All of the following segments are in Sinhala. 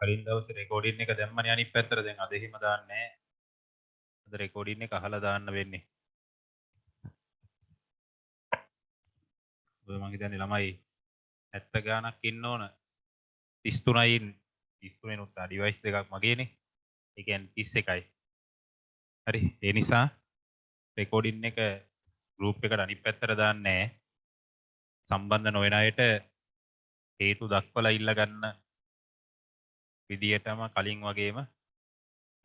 කලින් දවසේ රෙකෝඩින් එක දැම්මනේ අනිත් පැත්තට. දැන් අද එහෙම දාන්නේ නැහැ. අද රෙකෝඩින් එක අහලා දාන්න වෙන්නේ. ඔය මං හිතන්නේ ළමයි 70 ගාණක් ඉන්න ඕන. 33යින් 33 නුත් ඩිවයිස් දෙකක් මගේනේ. ඒ කියන්නේ 31යි. හරි. ඒ නිසා රෙකෝඩින් එක ගෲප් එකට අනිත් පැත්තට දාන්නේ නැහැ. සම්බන්ධ නොවන අයට හේතු දක්වලා ඉල්ල ගන්න විදියටම කලින් වගේම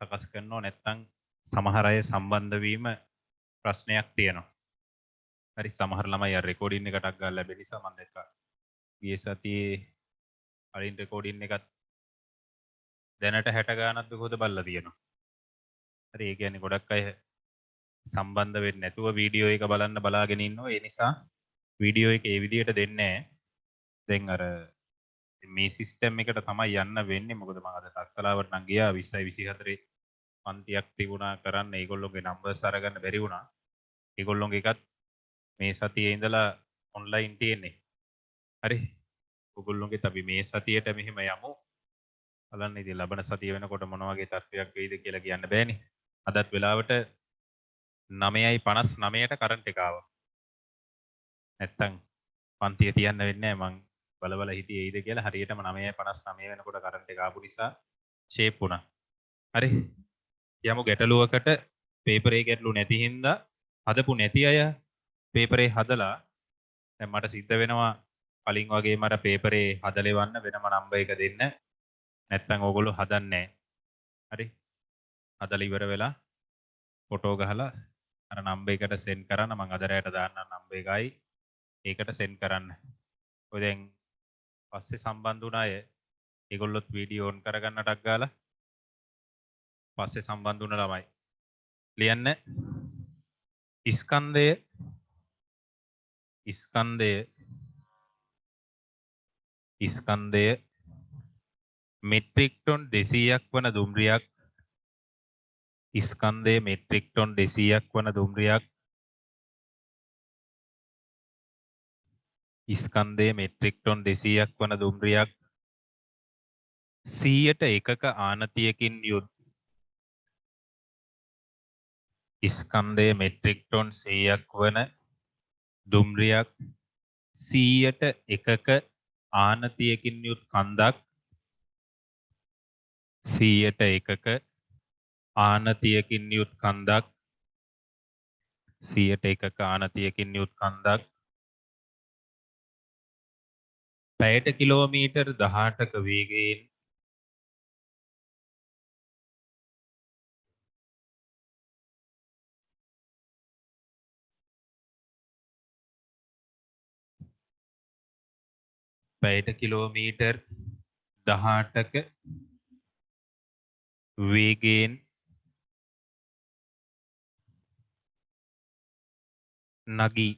සකස් කරනවා. නැත්නම් සමහර අය සම්බන්ධ වීම ප්‍රශ්නයක් තියෙනවා. හරි. සමහර ළමයි අර රෙකෝඩින් එකටක් ගන්න ලැබෙන නිසා මම දැක්කා. ගිය සතියේ කලින් රෙකෝඩින් එකත් දැනට 60 ගානක් විතර බලලා තියෙනවා. හරි. ඒ කියන්නේ ගොඩක් අය සම්බන්ධ වෙන්නේ නැතුව වීඩියෝ එක බලන්න බලාගෙන ඉන්නවා. ඒ නිසා වීඩියෝ එක ඒ විදියට දෙන්නේ නැහැ. දැන් අර මේ සිස්ටම් එකට තමයි යන්න වෙන්නේ. මොකද මම අද තක්කලාවට නම් ගියා 20යි 24 පන්තියක් තිබුණා කරන්න. ඒගොල්ලෝගේ නම්බර්ස් අරගන්න බැරි වුණා. ඒගොල්ලෝගේ එකත් මේ සතියේ ඉඳලා ඔන්ලයින් තියෙන්නේ. හරි. ඔයගොල්ලෝගෙත් අපි මේ සතියේට මෙහෙම යමු. බලන්න ඉතින් ලබන සතිය වෙනකොට මොන වගේ තත්ත්වයක් වෙයිද කියලා කියන්න බෑනේ. අදත් වෙලාවට 9:59ට කරන්ට් එක ආවා. නැත්තම් පන්තිය තියන්න වෙන්නේ නැහැ. මං බල හිටියේ එයිද කියලා. හරියටම 9:59 වෙනකොට කරන්ට් එක ආපු නිසා ෂේප් වුණා. හරි. යමු ගැටලුවකට. පේපරේ ගැටලු නැති හින්දා හදපු නැති අය පේපරේ හදලා දැන් මට සිද්ධ වෙනවා කලින් වගේ මට පේපරේ හදලා එවන්න වෙනම නම්බර් එක දෙන්න. නැත්තම් ඕගොල්ලෝ හදන්නේ නැහැ. හරි. හදලා ඉවර වෙලා ෆොටෝ ගහලා අර නම්බර් එකට සෙන්ඩ් කරන්න. මම අද රැයට දාන්නම් නම්බර් එකයි. ඒකට සෙන්ඩ් කරන්න. ඔය දැන් පස්සේ සම්බන්ධ වුණ අය ඒගොල්ලොත් වීඩියෝ ඔන් කරගන්නටක් ගාලා පස්සේ සම්බන්ධ වුණ ළමයි ලියන්න ස්කන්ධය මෙට්‍රික් ටොන් 200ක් වන දුම්රියක් ස්කන්ධය මෙට්‍රික් ටොන් 200ක් වන දුම්රියක් ස්කන්ධය මෙට්‍රික් ටොන් 200ක් වන දුම්රියක් 100ට එකක ආනතියකින් යුත් ස්කන්ධය මෙට්‍රික් ටොන් 100ක් වන දුම්රියක් 100ට එකක ආනතියකින් යුත් කන්දක් 100ට එකක ආනතියකින් යුත් කන්දක් 100ට එකක ආනතියකින් යුත් කන්දක් පැයට කිලෝමීටර් 18ක වේගයෙන් පැයට කිලෝමීටර් 18ක වේගයෙන් නගී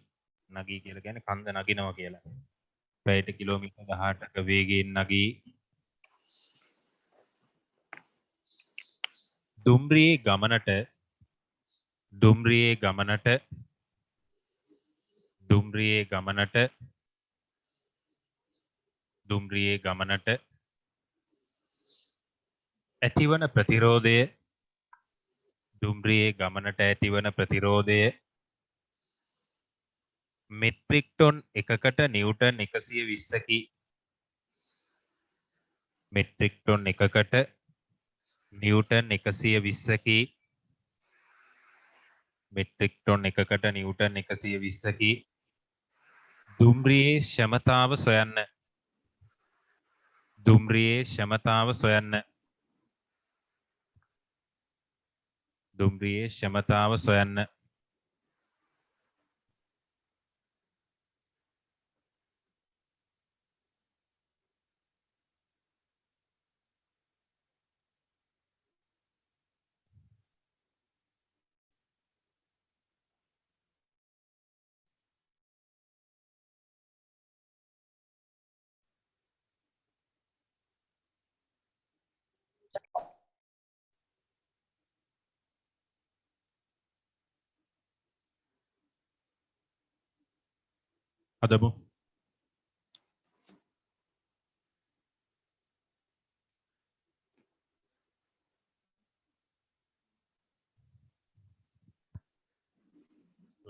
කියලා කියන්නේ කන්ද නගිනවා කියලා. පැයට කිලෝමීටර් 18ක වේගයෙන් නගී දුම්රියේ ගමනට ඇතිවන ප්‍රතිරෝධය මෙට්‍රික් ටොන් එකකට නිව්ටන් 120කි. මෙට්‍රික් ටොන් එකකට නිව්ටන් 120කි. මෙට්‍රික් ටොන් එකකට නිව්ටන් 120කි. දුම්රියේ ක්ෂමතාව සොයන්න. දුම්රියේ ක්ෂමතාව සොයන්න. හදමු.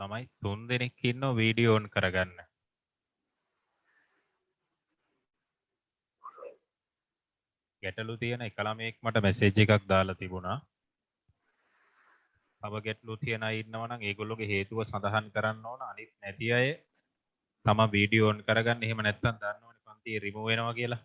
ළමයි 3 දෙනෙක් ඉන්නවා වීඩියෝ ඔන් කරගන්න. ගැටලු තියෙන එක ළමයෙක් මට මැසේජ් එකක් දාලා තිබුණා. තව ගැටලු තියෙන අය ඉන්නවා නම් ඒගොල්ලෝගේ හේතුව සඳහන් කරන්න ඕන. අනිත් නැති අය තම වීඩියෝ ඔන් කරගන්න. එහෙම නැත්නම් දන්නවනේ පන්තියේ රිමූව් වෙනවා කියලා.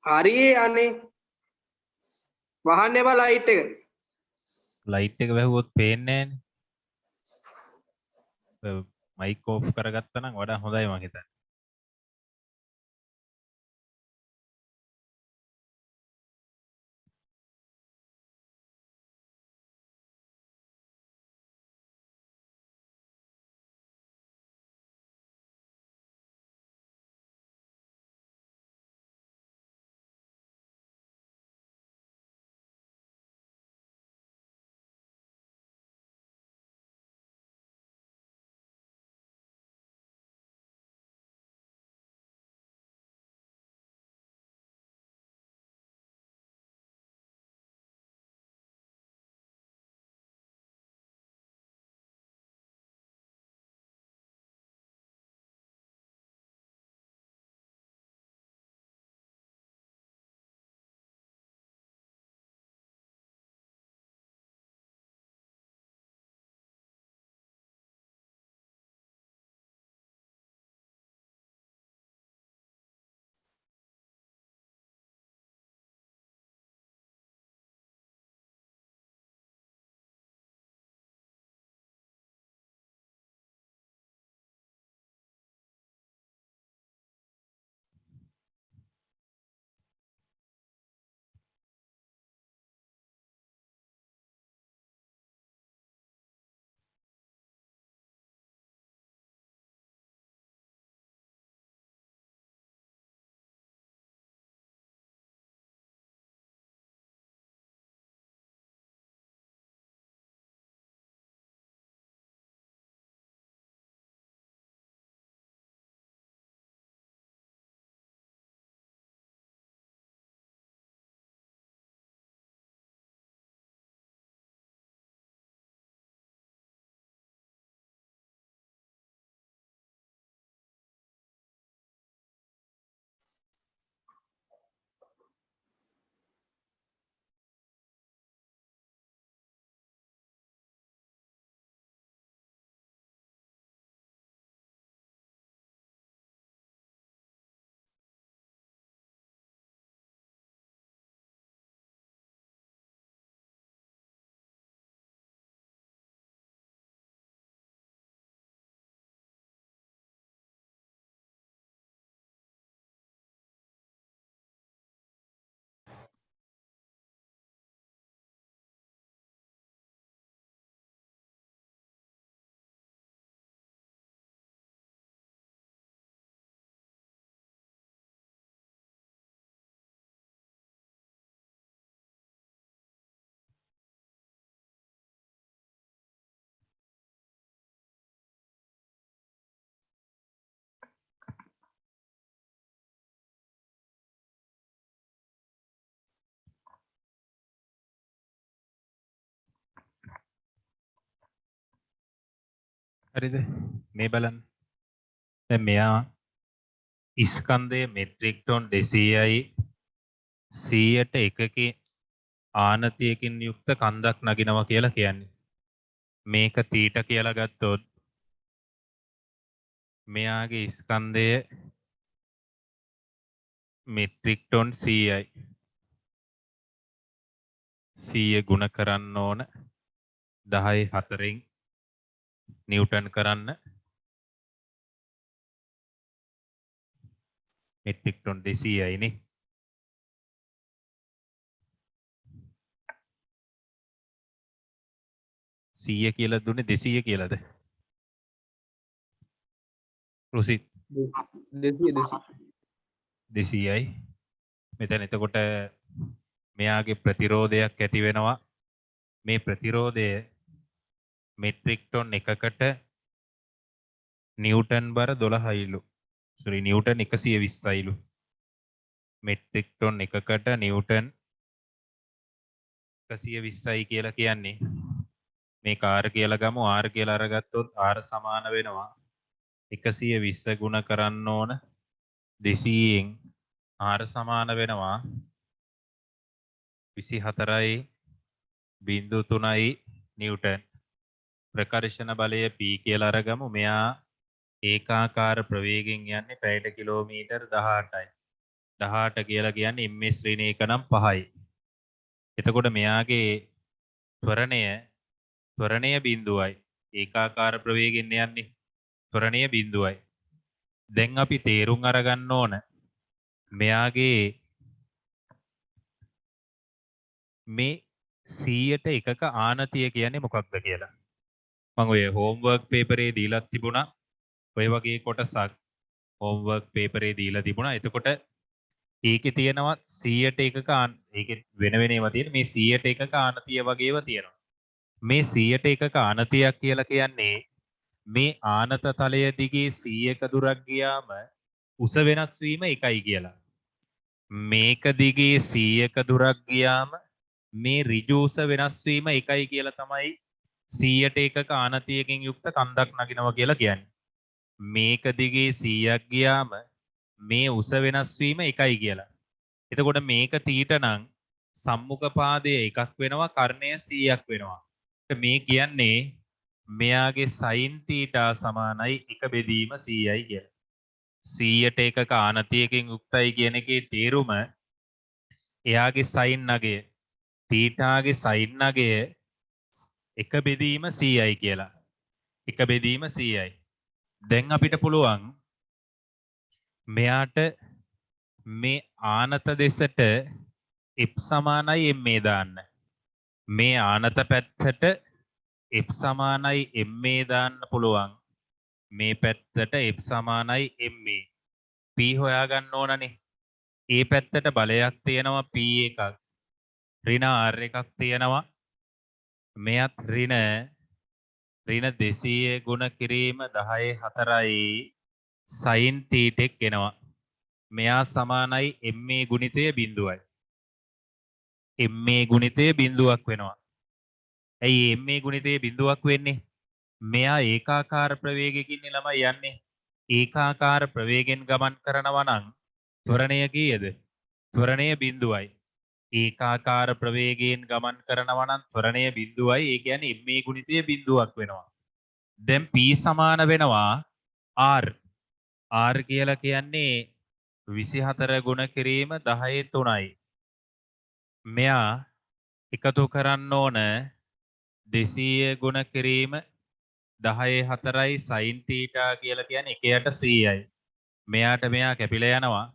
හරි අනේ වහන්න එපා ලයිට් එක. ලයිට් එක වැහුවොත් පේන්නේ නැහැනේ. මයික් ඕෆ් කරගත්තා නම් වඩා හොඳයි මං හිතන්නේ. හරිද? මේ බලන්න. දැන් මෙයා ස්කන්ධයේ මෙට්‍රික් ටොන් 200යි 100ට එකකින් ආනතියකින් යුක්ත කන්දක් නගිනවා කියලා කියන්නේ. මේක තීට කියලා ගත්තොත් මෙයාගේ ස්කන්ධය මෙට්‍රික් ටොන් 100යි. 100 ගුණ කරන්න ඕන 10/4න් නිව්ටන් කරන්න මෙට්‍රික් ටොන් 200යි නේ. 100 කියලා දුන්නේ 200 කියලාද? රුසිත් 200යි. මෙතන එතකොට මෙයාගේ ප්‍රතිරෝධයක් ඇති වෙනවා. මේ ප්‍රතිරෝධය මෙට්‍රික් ටොන් එකකට නිව්ටන් බර 12යිලු. සෝරි නිව්ටන් 120යිලු. මෙට්‍රික් ටොන් එකකට නිව්ටන් 120යි කියලා කියන්නේ මේ කාර් කියලා ගමු R කියලා අරගත්තොත් R සමාන වෙනවා 120 ගුණ කරන්න ඕන 200න් R සමාන වෙනවා 24.3යි නිව්ටන්. ප්‍රකර්ෂණ බලය P කියලා අරගමු. මෙයා ඒකාකාර ප්‍රවේගයෙන් යන්නේ පැයට කිලෝමීටර් 18යි. 18 කියලා කියන්නේ ms ඍණ 1 නම් 5යි. එතකොට මෙයාගේ ත්වරණය බිඳුවයි. ඒකාකාර ප්‍රවේගයෙන් යන්නේ ත්වරණය බිඳුවයි. දැන් අපි තේරුම් අරගන්න ඕන මෙයාගේ මේ 100ට එකක ආනතිය කියන්නේ මොකක්ද කියලා. මම ඔය හෝම්වර්ක් පේපරේ දීලා තිබුණා. ඔය වගේ කොටසක් හෝම්වර්ක් පේපරේ දීලා තිබුණා. එතකොට ඒකේ තියෙනවා 100ට එකක ඒකේ වෙන වෙන ඒවා තියෙන මේ 100ට එකක ආනතිය වගේව තියෙනවා. මේ 100ට එකක ආනතියක් කියලා කියන්නේ මේ ආනත තලය දිගේ 100ක දුරක් ගියාම උස වෙනස් වීම එකයි කියලා. මේක දිගේ 100ක දුරක් ගියාම මේ ඍජු උස වෙනස් වීම එකයි කියලා තමයි 100ට එකක ආනතියකින් යුක්ත කන්දක් නගිනවා කියලා කියන්නේ. මේක දිගේ 100ක් ගියාම මේ උස වෙනස් වීම එකයි කියලා. එතකොට මේක තීට නම් සම්මුඛ පාදය එකක් වෙනවා කර්ණය 100ක් වෙනවා. මේ කියන්නේ මෙයාගේ sin තීටා සමානයි 1 බෙදීම 100යි කියලා. 100ට එකක ආනතියකින් යුක්තයි කියන එකේ තේරුම එයාගේ sin නගය තීටාගේ sin නගය 1 බෙදීම 100යි කියලා. 1 බෙදීම 100යි. දැන් අපිට පුළුවන් මෙයාට මේ ආනත දෙසට f සමානයි ma දාන්න. මේ ආනත පැත්තට f සමානයි ma දාන්න පුළුවන්. මේ පැත්තට f සමානයි ma. p හොයාගන්න ඕනනේ. ඒ පැත්තට බලයක් තියෙනවා p එකක්. ඍණ r එකක් තියෙනවා. මෙයත් ඍණ 200 ගුණ කිරීම 10/4යි sin තීටෙක් එනවා. මෙයා සමානයි ma ගුණිතය බිඳුවයි. ma ගුණිතය බිඳුවක් වෙනවා. ඇයි ma ගුණිතය බිඳුවක් වෙන්නේ? මෙයා ඒකාකාර ප්‍රවේගයකින් ළමයි යන්නේ. ඒකාකාර ප්‍රවේගෙන් ගමන් කරනවා නම් ත්වරණය කීයද? ත්වරණය බිඳුවයි. ඒකාකාර ප්‍රවේගයෙන් ගමන් කරනවා නම් ත්වරණය බිඳුවයි. ඒ කියන්නේ ma ගුණිතය බිඳුවක් වෙනවා. දැන් p සමාන වෙනවා r. r කියලා කියන්නේ 24 ගුණ කිරීම 10/3යි. මෙයා එකතු කරන්න ඕන 200 ගුණ කිරීම 10/4යි sin තීටා කියලා කියන්නේ 1/100යි. මෙයාට මෙයා කැපිලා යනවා.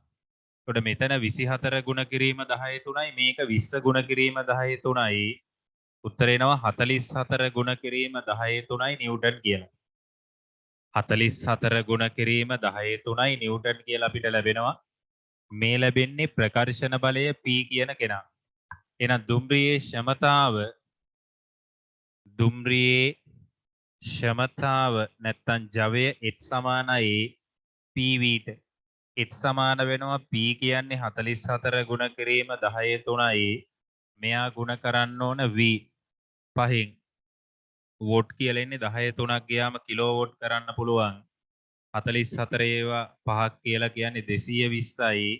එතකොට මෙතන 24 ගුණ කිරීම 10/3යි මේක 20 ගුණ කිරීම 10/3යි. උත්තර එනවා 44 ගුණ කිරීම 10/3යි නිව්ටන් කියලා. 44 ගුණ කිරීම 10/3යි නිව්ටන් කියලා අපිට ලැබෙනවා. මේ ලැබෙන්නේ ප්‍රකර්ෂණ බලය P කියන කෙනා. එහෙනම් දුම්රියේ ක්ෂමතාව නැත්තම් ජවය H සමානයි PV ට. H සමාන වෙනවා P කියන්නේ 44 ගුණ කිරීම 10/3යි. මෙයා ගුණ කරන්න ඕන V 5න්. වෝට් කියලා ඉන්නේ 10/3ක් ගියාම කිලෝවෝට් කරන්න පුළුවන්. 44 ඒවා 5ක් කියලා කියන්නේ 220යි.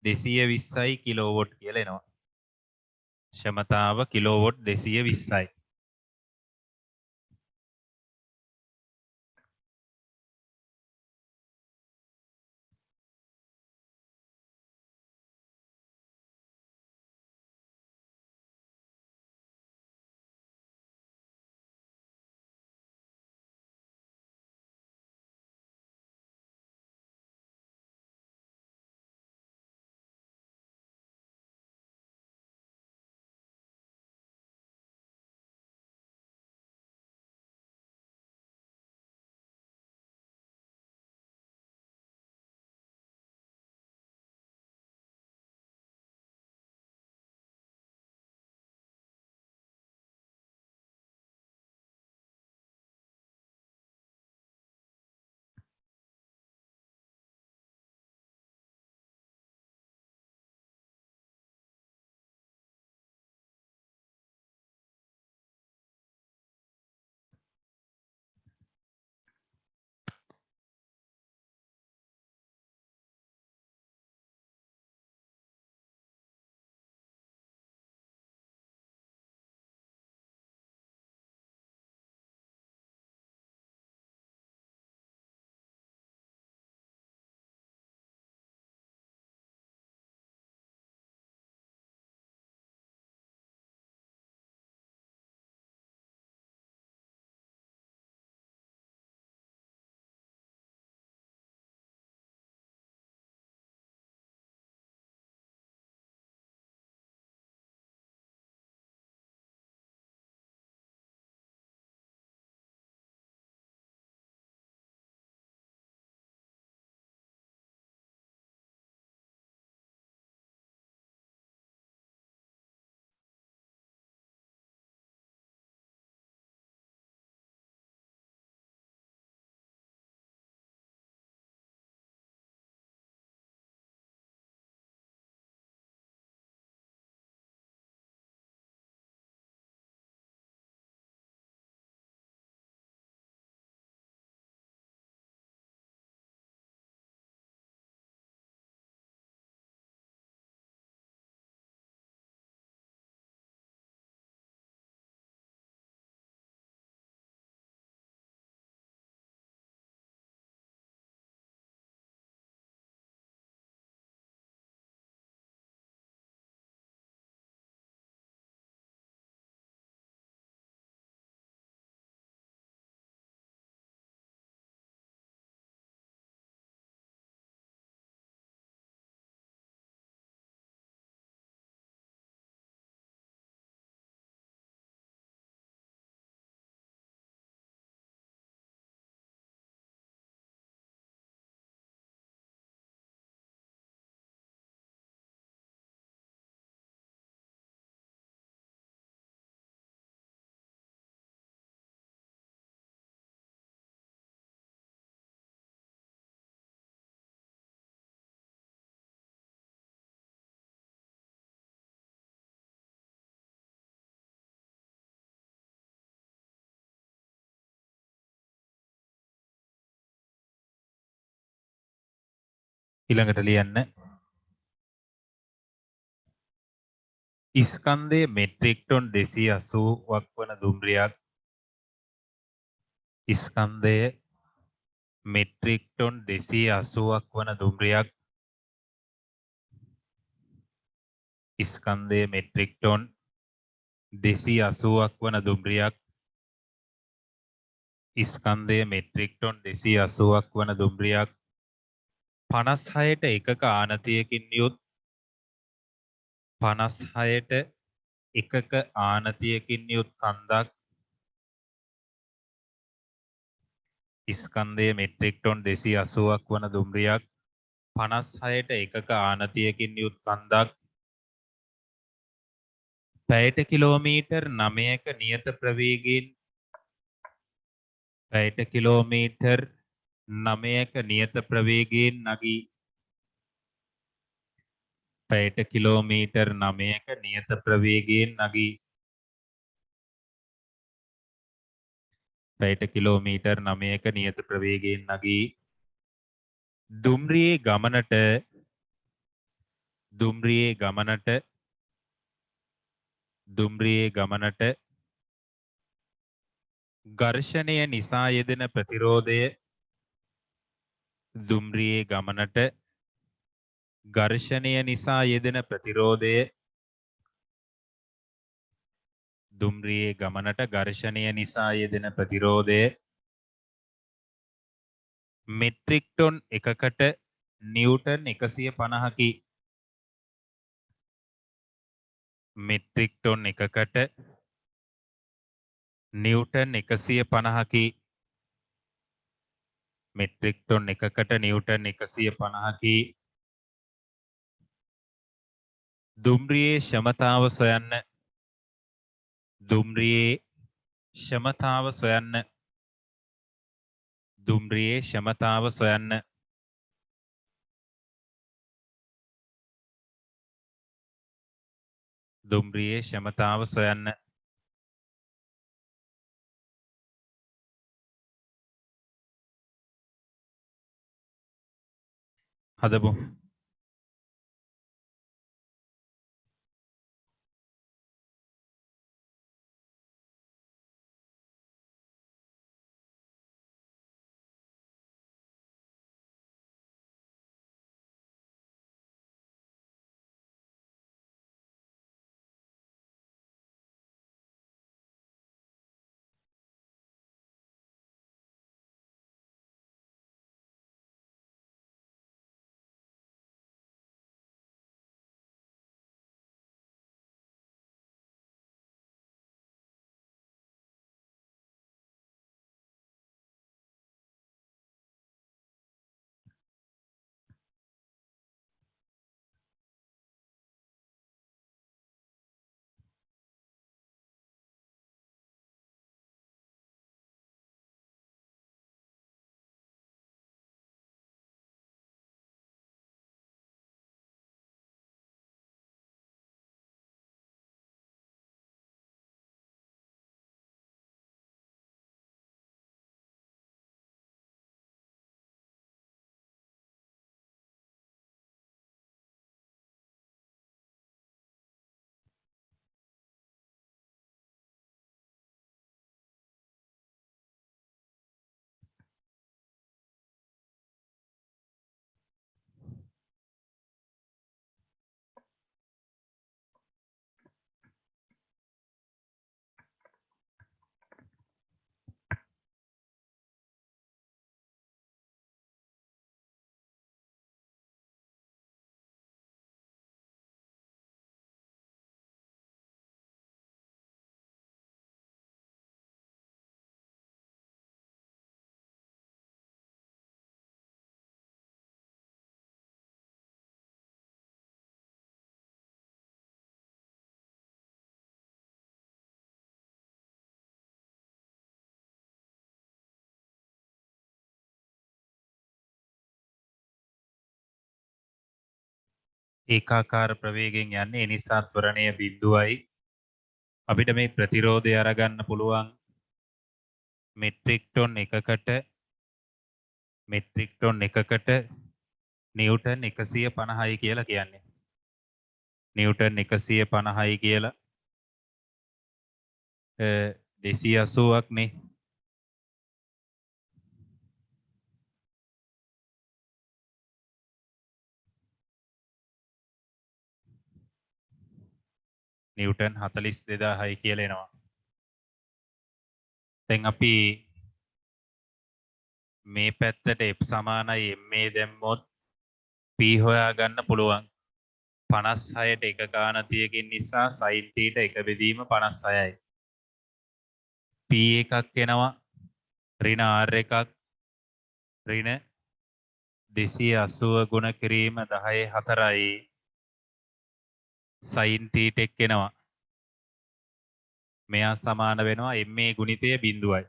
220යි කිලෝවෝට් කියලා එනවා. ක්ෂමතාව කිලෝවෝට් 220යි. ඊළඟට ලියන්න ස්කන්ධයේ මෙට්‍රික් ටොන් 280ක් වන දුම්රියක් ස්කන්ධයේ මෙට්‍රික් ටොන් 280ක් වන දුම්රියක් ස්කන්ධයේ මෙට්‍රික් ටොන් 280ක් වන දුම්රියක් ස්කන්ධයේ මෙට්‍රික් ටොන් 280ක් වන දුම්රියක් 56ට එකක ආනතියකින් යුත් 56ට එකක ආනතියකින් යුත් කන්දක් ස්කන්ධයේ මෙට්‍රික් ටොන් 280ක් වන දුම්රියක් 56ට එකක ආනතියකින් යුත් කන්දක් පැයට කිලෝමීටර් 9ක නියත ප්‍රවේගයෙන් පැයට කිලෝමීටර් 9ක නියත ප්‍රවේගයෙන් නගී පැයට කිලෝමීටර් 9ක නියත ප්‍රවේගයෙන් නගී පැයට කිලෝමීටර් 9ක නියත ප්‍රවේගයෙන් නගී දුම්රියේ ගමනට දුම්රියේ ගමනට දුම්රියේ ගමනට ඝර්ෂණය නිසා යෙදෙන ප්‍රතිරෝධය දුම්රියේ ගමනට ඝර්ෂණය නිසා යෙදෙන ප්‍රතිරෝධය දුම්රියේ ගමනට ඝර්ෂණය නිසා යෙදෙන ප්‍රතිරෝධය මෙට්‍රික් ටොන් එකකට නිව්ටන් 150කි මෙට්‍රික් ටොන් එකකට නිව්ටන් 150කි මෙට්‍රික් ටොන් එකකට නිව්ටන් 150කි දුම්රියේ ක්ෂමතාව සොයන්න දුම්රියේ ක්ෂමතාව සොයන්න දුම්රියේ ක්ෂමතාව සොයන්න දුම්රියේ ක්ෂමතාව සොයන්න හදමු ඒකාකාර ප්‍රවේගයෙන් යන්නේ ඒ නිසා ත්වරණය බිඳුවයි අපිට මේ ප්‍රතිරෝධය අරගන්න පුළුවන් මෙට්‍රික් ටොන් එකකට නිව්ටන් 150යි කියලා කියන්නේ. නිව්ටන් 150යි කියලා 280ක් නේ. නිව්ටන් 42000යි කියලා එනවා. දැන් අපි මේ පැත්තට F සමානයි ma දැම්මොත් P හොයා ගන්න පුළුවන්. 56ට එක ගානතියකින් නිසා sin θ එක බෙදීම 56යි. P එකක් එනවා ඍණ R එකක් ඍණ 280 ගුණ කිරීම 10/4යි sin θ එක එනවා. මෙයා සමාන වෙනවා ma ගුණිතය බිඳුවයි.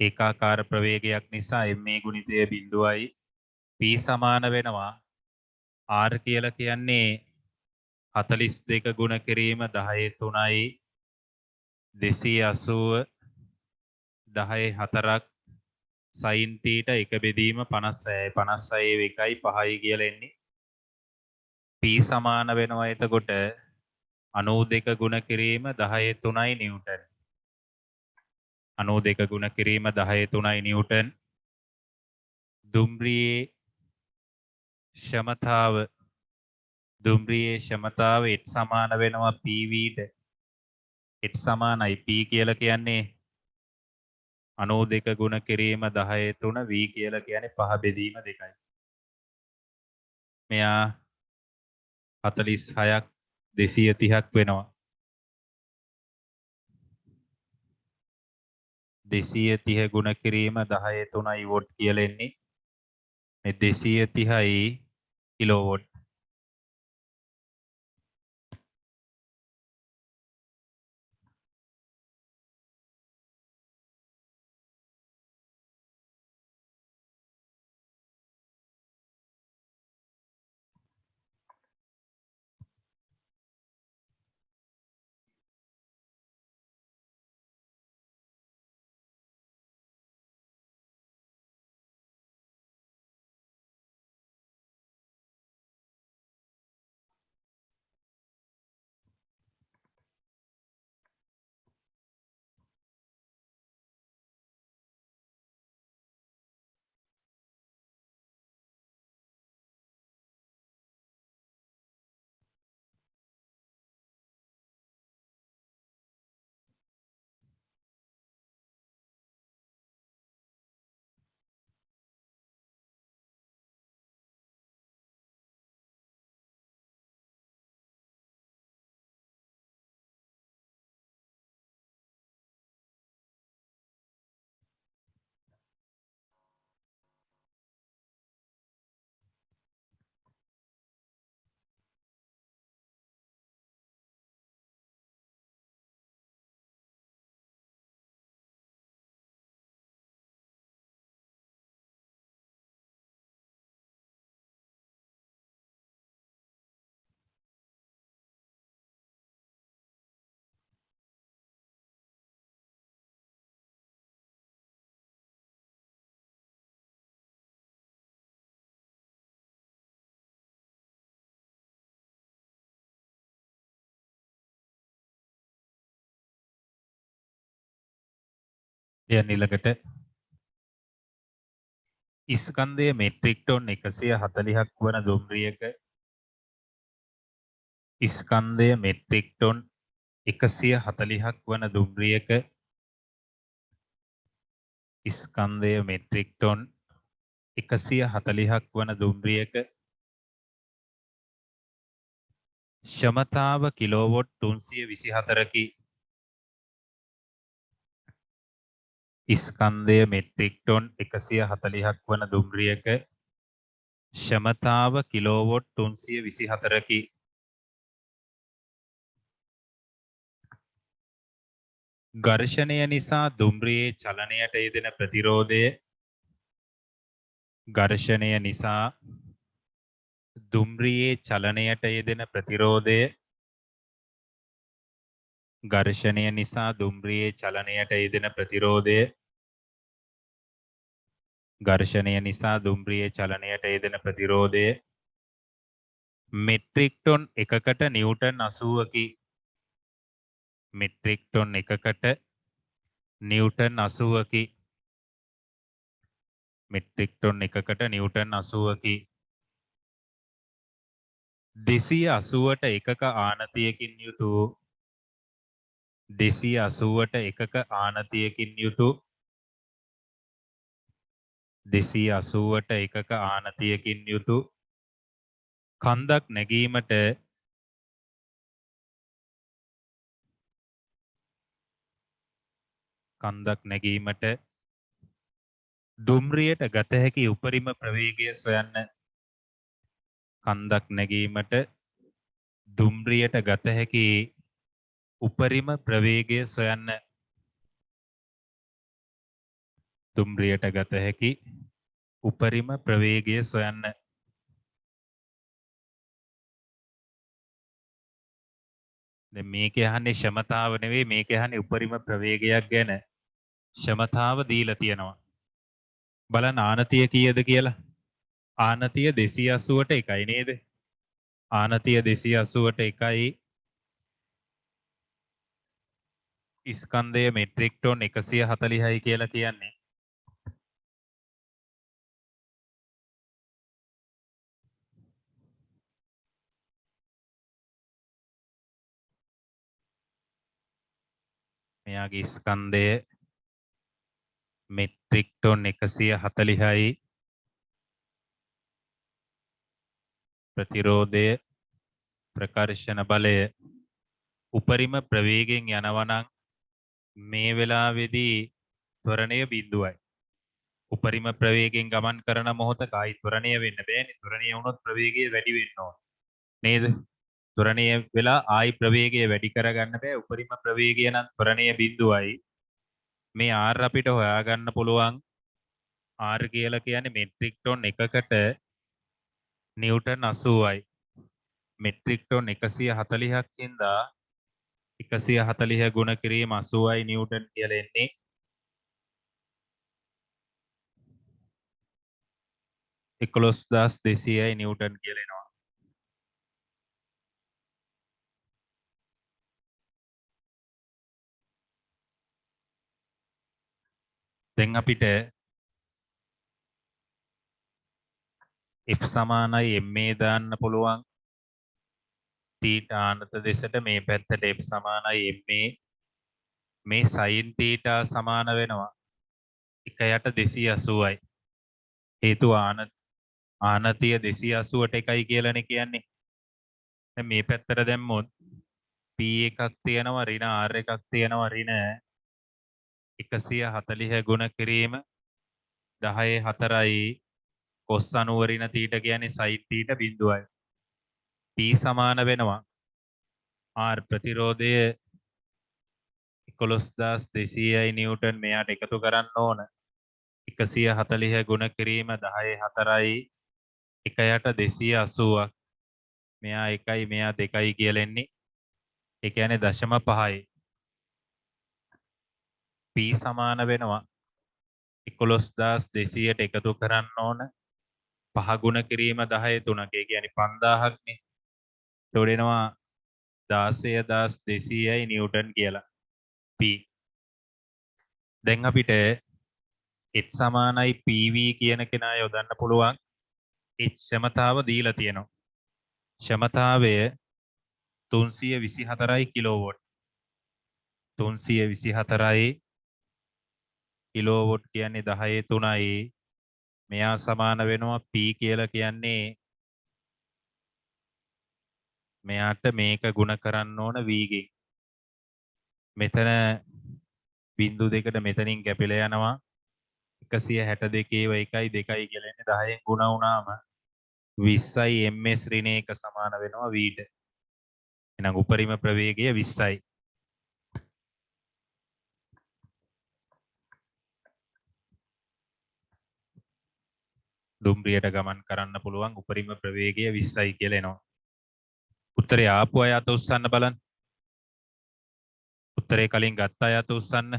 ඒකාකාර ප්‍රවේගයක් නිසා ma ගුණිතය බිඳුවයි. P සමාන වෙනවා R කියලා කියන්නේ 42 ගුණ කිරීම 10/3යි 280 10/4ක් sin θ එක බෙදීම 56යි 56 එකයි 5යි කියලා එන්නේ. P සමාන වෙනවා එතකොට 92 ගුණ කිරීම 10/3යි නිව්ටන්. 92 ගුණ කිරීම 10/3යි නිව්ටන්. දුම්රියේ ක්ෂමතාව H සමාන වෙනවා PV ට. H සමානයි P කියලා කියන්නේ 92 ගුණ කිරීම 10/3 V කියලා කියන්නේ 5 බෙදීම 2යි. මෙයා 46ක් 230ක් වෙනවා. 230 ගුණ කිරීම 10/3යි වොට් කියලා එන්නේ. මේ 230යි කිලෝවොට්. දැන් ඊළඟට ස්කන්ධය මෙට්‍රික් ටොන් 140ක් වන දුම්රියක ස්කන්ධය මෙට්‍රික් ටොන් 140ක් වන දුම්රියක ස්කන්ධය මෙට්‍රික් ටොන් 140ක් වන දුම්රියක ක්ෂමතාව කිලෝවොට් 324කි. ස්කන්ධය මෙට්‍රික් ටොන් 140ක් වන දුම්රියක ක්ෂමතාව කිලෝවොට් 324කි. ඝර්ෂණය නිසා දුම්රියේ චලනයට යෙදෙන ප්‍රතිරෝධය ඝර්ෂණය නිසා දුම්රියේ චලනයට යෙදෙන ප්‍රතිරෝධය ඝර්ෂණය නිසා දුම්රියේ චලනයට යෙදෙන ප්‍රතිරෝධය ඝර්ෂණය නිසා දුම්රියේ චලනයට යෙදෙන ප්‍රතිරෝධය මෙට්‍රික් ටොන් එකකට නිව්ටන් 80කි. මෙට්‍රික් ටොන් එකකට නිව්ටන් 80කි. මෙට්‍රික් ටොන් එකකට නිව්ටන් 80කි. 280ට එකක ආනතියකින් යුතු 280ට එකක ආනතියකින් යුතු 280ට එකක ආනතියකින් යුතු කන්දක් නැගීමට දුම්රියට ගත හැකි උපරිම ප්‍රවේගය සොයන්න. කන්දක් නැගීමට දුම්රියට ගත හැකි උපරිම ප්‍රවේගය සොයන්න. දුම්රියට ගත හැකි උපරිම ප්‍රවේගය සොයන්න. දැන් මේකේ අහන්නේ ක්ෂමතාව නෙවෙයි, මේකේ අහන්නේ උපරිම ප්‍රවේගයක් ගැන. ක්ෂමතාව දීලා තියෙනවා. බලන්න ආනතිය කීයද කියලා. ආනතිය 280ට එකයි නේද? ආනතිය 280ට එකයි. ස්කන්ධය මෙට්‍රික් ටොන් 140යි කියලා කියන්නේ. මෙයාගේ ස්කන්ධය මෙට්‍රික් ටොන් 140යි. ප්‍රතිරෝධය ප්‍රකර්ෂණ බලය උපරිම ප්‍රවේගයෙන් යනවා නම් මේ වෙලාවේදී ත්වරණය බිඳුවයි. උපරිම ප්‍රවේගයෙන් ගමන් කරන මොහොතක ආයි ත්වරණය වෙන්න බෑනේ. ත්වරණය වුණොත් ප්‍රවේගය වැඩි වෙන්න ඕන. නේද? ත්වරණය වෙලා ආයි ප්‍රවේගය වැඩි කරගන්න බෑ. උපරිම ප්‍රවේගය නම් ත්වරණය බිඳුවයි. මේ R අපිට හොයාගන්න පුළුවන්. R කියලා කියන්නේ මෙට්‍රික් ටොන් එකකට නිව්ටන් 80යි. මෙට්‍රික් ටොන් 140ක් හින්දා 140 ගුණ කිරීම 80යි නිව්ටන් කියලා එන්නේ. එකොළොස් දස් 200යි නිව්ටන් කියලා එනවා. දැන් අපිට F සමානයි ma දාන්න පුළුවන්. තීටා අනත දෙසට මේ පැත්තට F සමානයි ma. මේ sin තීටා සමාන වෙනවා 1යට 280යි. හේතුව ආනතිය 280ට එකයි කියලානේ කියන්නේ. දැන් මේ පැත්තට දැම්මොත් p එකක් තියෙනවා ඍණ r එකක් තියෙනවා ඍණ 140 ගුණ කිරීම 10/4යි cos 90 ඍණ තීටා කියන්නේ sin තීටා බිඳුවයි. p සමාන වෙනවා r ප්‍රතිරෝධය 11200යි නිව්ටන් මෙයාට එකතු කරන්න ඕන 140 ගුණ කිරීම 10/4යි 1යට 280ක් මෙයා 1යි මෙයා 2යි කියලා එන්නේ. ඒ කියන්නේ 0.5යි. p සමාන වෙනවා 11200ට එකතු කරන්න ඕන 5 ගුණ කිරීම 10 3ක. ඒ කියන්නේ 5000ක් නේ. ඒතකොට එනවා 16200යි නිව්ටන් කියලා. p. දැන් අපිට h සමානයි pv කියන කෙනා යොදන්න පුළුවන්. h ක්ෂමතාව දීලා තියෙනවා. ක්ෂමතාවය 324යි කිලෝවොට්. 324යි කිලෝවොට් කියන්නේ 10/3යි. මෙයා සමාන වෙනවා p කියලා කියන්නේ මෙයාට මේක ගුණ කරන්න ඕන v ගෙන්. මෙතන බිංදු දෙකට මෙතනින් කැපිලා යනවා 162 1යි 2යි කියලා එන්නේ 10න් ගුණ වුණාම 20යි ms ඍණ 1 සමාන වෙනවා v ට. එහෙනම් උපරිම ප්‍රවේගය 20යි. දුම්රියට ගමන් කරන්න පුළුවන් උපරිම ප්‍රවේගය 20යි කියලා එනවා. උත්තරේ ආපු අය අත උස්සන්න බලන්න. උත්තරේ කලින් ගත්ත අය අත උස්සන්න.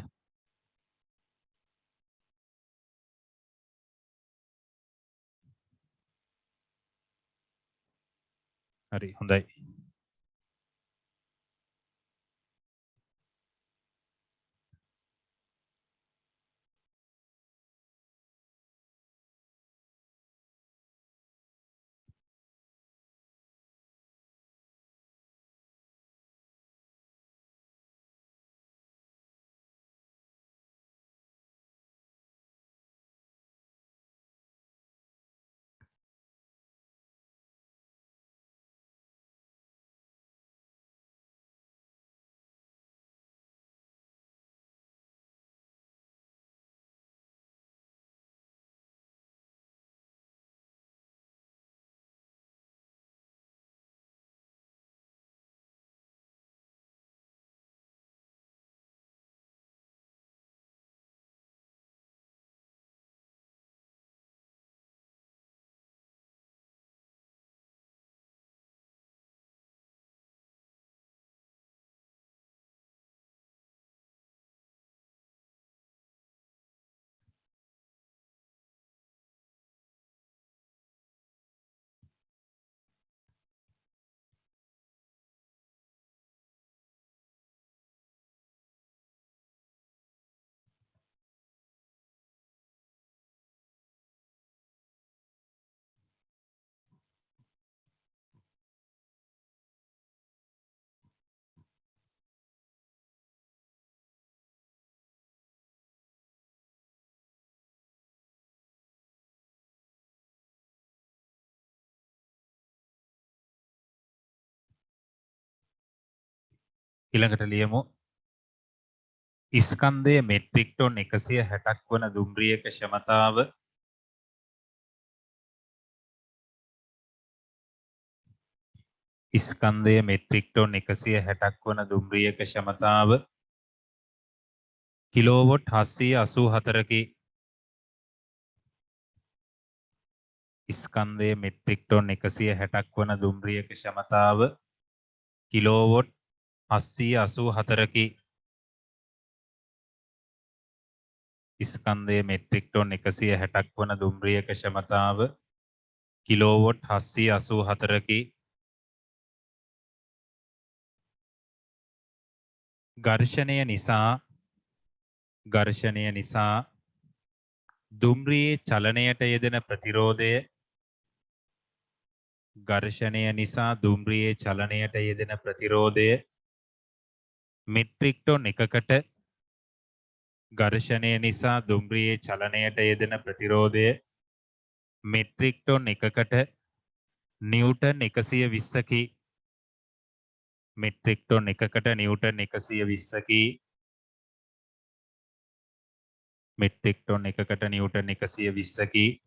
හරි හොඳයි. ඊළඟට ලියමු. ස්කන්ධයේ මෙට්‍රික් ටොන් 160ක් වන දුම්රියක ක්ෂමතාව ස්කන්ධයේ මෙට්‍රික් ටොන් 160ක් වන දුම්රියක ක්ෂමතාව කිලෝවොට් 784කි. ස්කන්ධයේ මෙට්‍රික් ටොන් 160ක් වන දුම්රියක ක්ෂමතාව කිලෝවොට් 784කි. ස්කන්ධයේ මෙට්‍රික් ටොන් 160ක් වන දුම්රියක ක්ෂමතාව කිලෝවොට් 784කි. ඝර්ෂණය නිසා දුම්රියේ චලනයට යෙදෙන ප්‍රතිරෝධය මෙට්‍රික් ටොන් එකකට ඝර්ෂණය නිසා දුම්රියේ චලනයට යෙදෙන ප්‍රතිරෝධය මෙට්‍රික් ටොන් එකකට නිව්ටන් 120කි. මෙට්‍රික් ටොන් එකකට නිව්ටන් 120කි. මෙට්‍රික් ටොන් එකකට නිව්ටන් 120කි.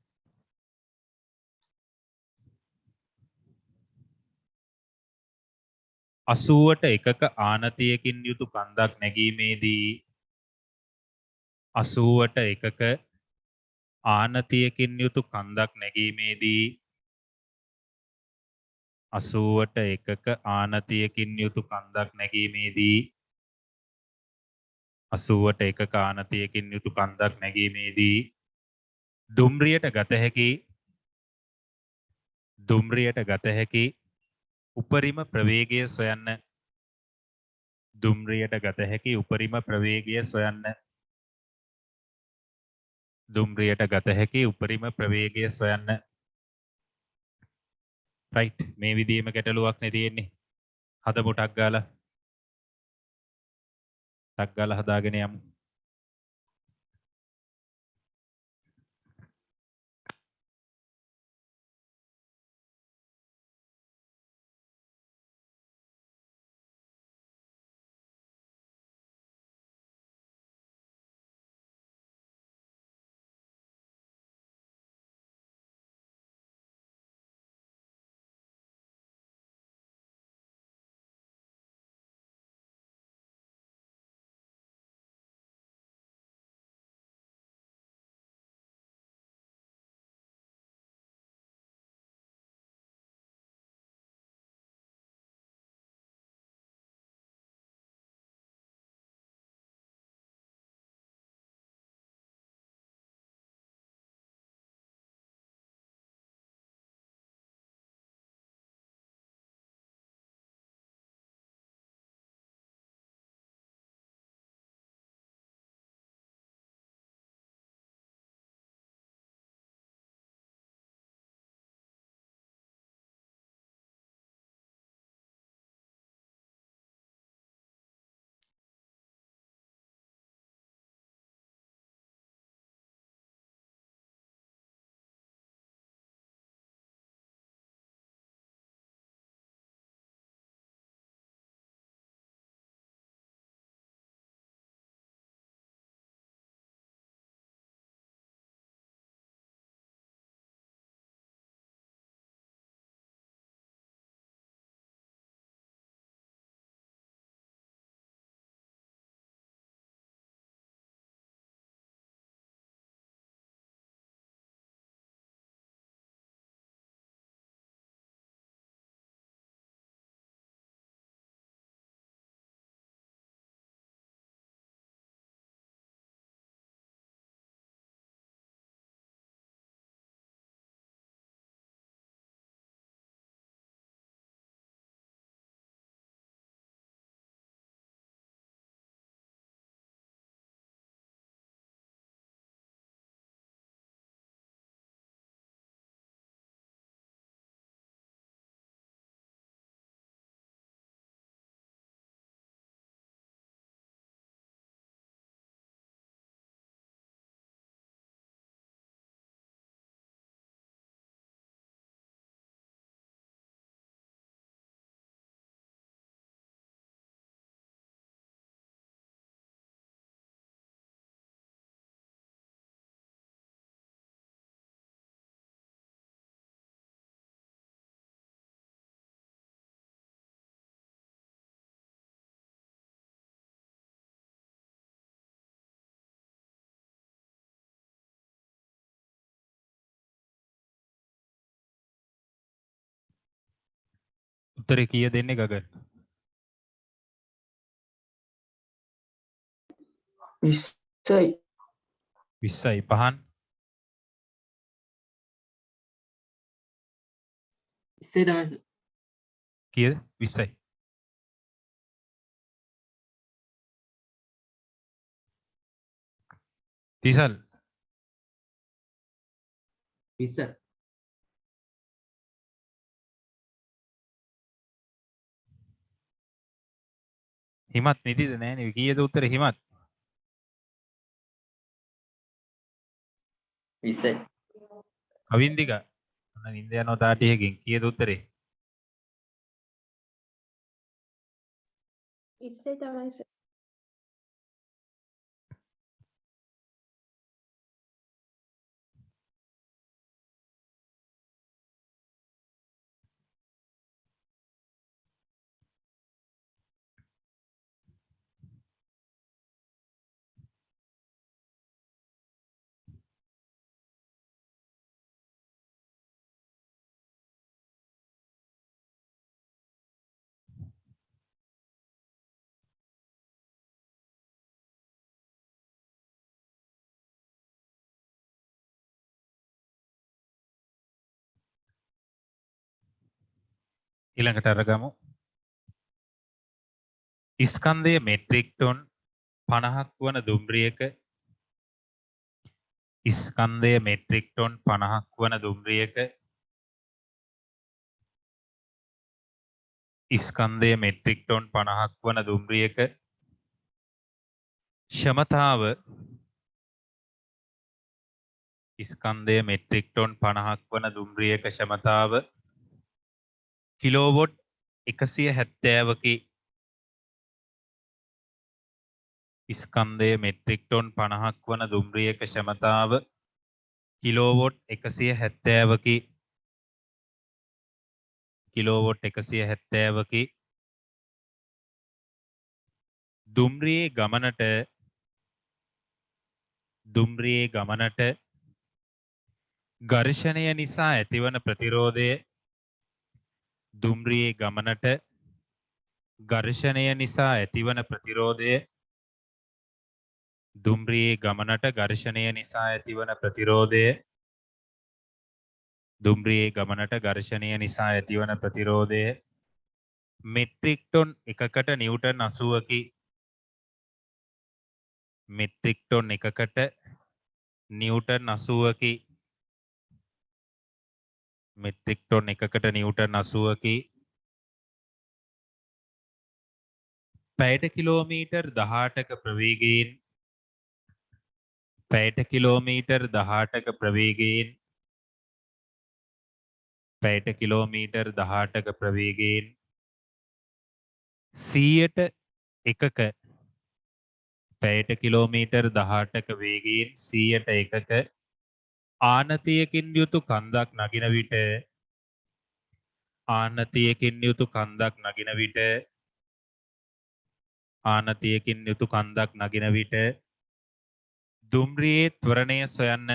අසූවට එකක ආනතියකින් යුතු කන්දක් නැගීමේදී අසූවට එකක ආනතියකින් යුතු කන්දක් නැගීමේදී අසූවට එකක ආනතියකින් යුතු කන්දක් නැගීමේදී අසූවට එකක ආනතියකින් යුතු කන්දක් නැගීමේදී දුම්රියට ගත හැකි උපරිම ප්‍රවේගය සොයන්න. දුම්රියට ගත හැකි උපරිම ප්‍රවේගය සොයන්න. දුම්රියට ගත හැකි උපරිම ප්‍රවේගය සොයන්න. රයිට්, මේ විදිහේම ගැටලුවක් නේ තියෙන්නේ. හදමු ටක් ගාලා හදාගෙන යමු. උත්තරේ කීය දෙන්නේ ගගන්? 20යි. 20යි. පහන් ඉස්සේ තමයි කීයද? 20යි. තිසල් 20 හිමත් නිදිද නෑනේ. කීයද උත්තරේ හිමත්? 20යි කවින්දික අන්න නින්ද යනවා තාටියකින්. කීයද උත්තරේ? 20 තමයි සර්. ඊළඟට අරගමු. ස්කන්ධයේ මෙට්‍රික් ටොන් 50ක් වන දුම්රියක ස්කන්ධයේ මෙට්‍රික් ටොන් 50ක් වන දුම්රියක ස්කන්ධයේ මෙට්‍රික් ටොන් 50ක් වන දුම්රියක ක්ෂමතාව ස්කන්ධයේ මෙට්‍රික් ටොන් 50ක් වන දුම්රියක ක්ෂමතාව කිලෝවොට් 170කි. ස්කන්ධයේ මෙට්‍රික් ටොන් 50ක් වන දුම්රියක ක්ෂමතාව කිලෝවොට් 170කි. කිලෝවොට් 170කි. දුම්රියේ ගමනට ඝර්ෂණය නිසා ඇතිවන ප්‍රතිරෝධය දුම්රියේ ගමනට ඝර්ෂණය නිසා ඇතිවන ප්‍රතිරෝධය දුම්රියේ ගමනට ඝර්ෂණය නිසා ඇතිවන ප්‍රතිරෝධය දුම්රියේ ගමනට ඝර්ෂණය නිසා ඇතිවන ප්‍රතිරෝධය මෙට්‍රික් ටොන් එකකට නිව්ටන් 80කි. මෙට්‍රික් ටොන් එකකට නිව්ටන් 80කි. මෙට්‍රික් ටොන් එකකට නිව්ටන් 80කි. පැයට කිලෝමීටර් 18ක ප්‍රවේගයෙන් පැයට කිලෝමීටර් 18ක ප්‍රවේගයෙන් පැයට කිලෝමීටර් 18ක ප්‍රවේගයෙන් 100ට එකක පැයට කිලෝමීටර් 18ක වේගයෙන් 100ට එකක ආනතියකින් යුතු කන්දක් නගින විට ආනතියකින් යුතු කන්දක් නගින විට ආනතියකින් යුතු කන්දක් නගින විට දුම්රියේ ත්වරණය සොයන්න.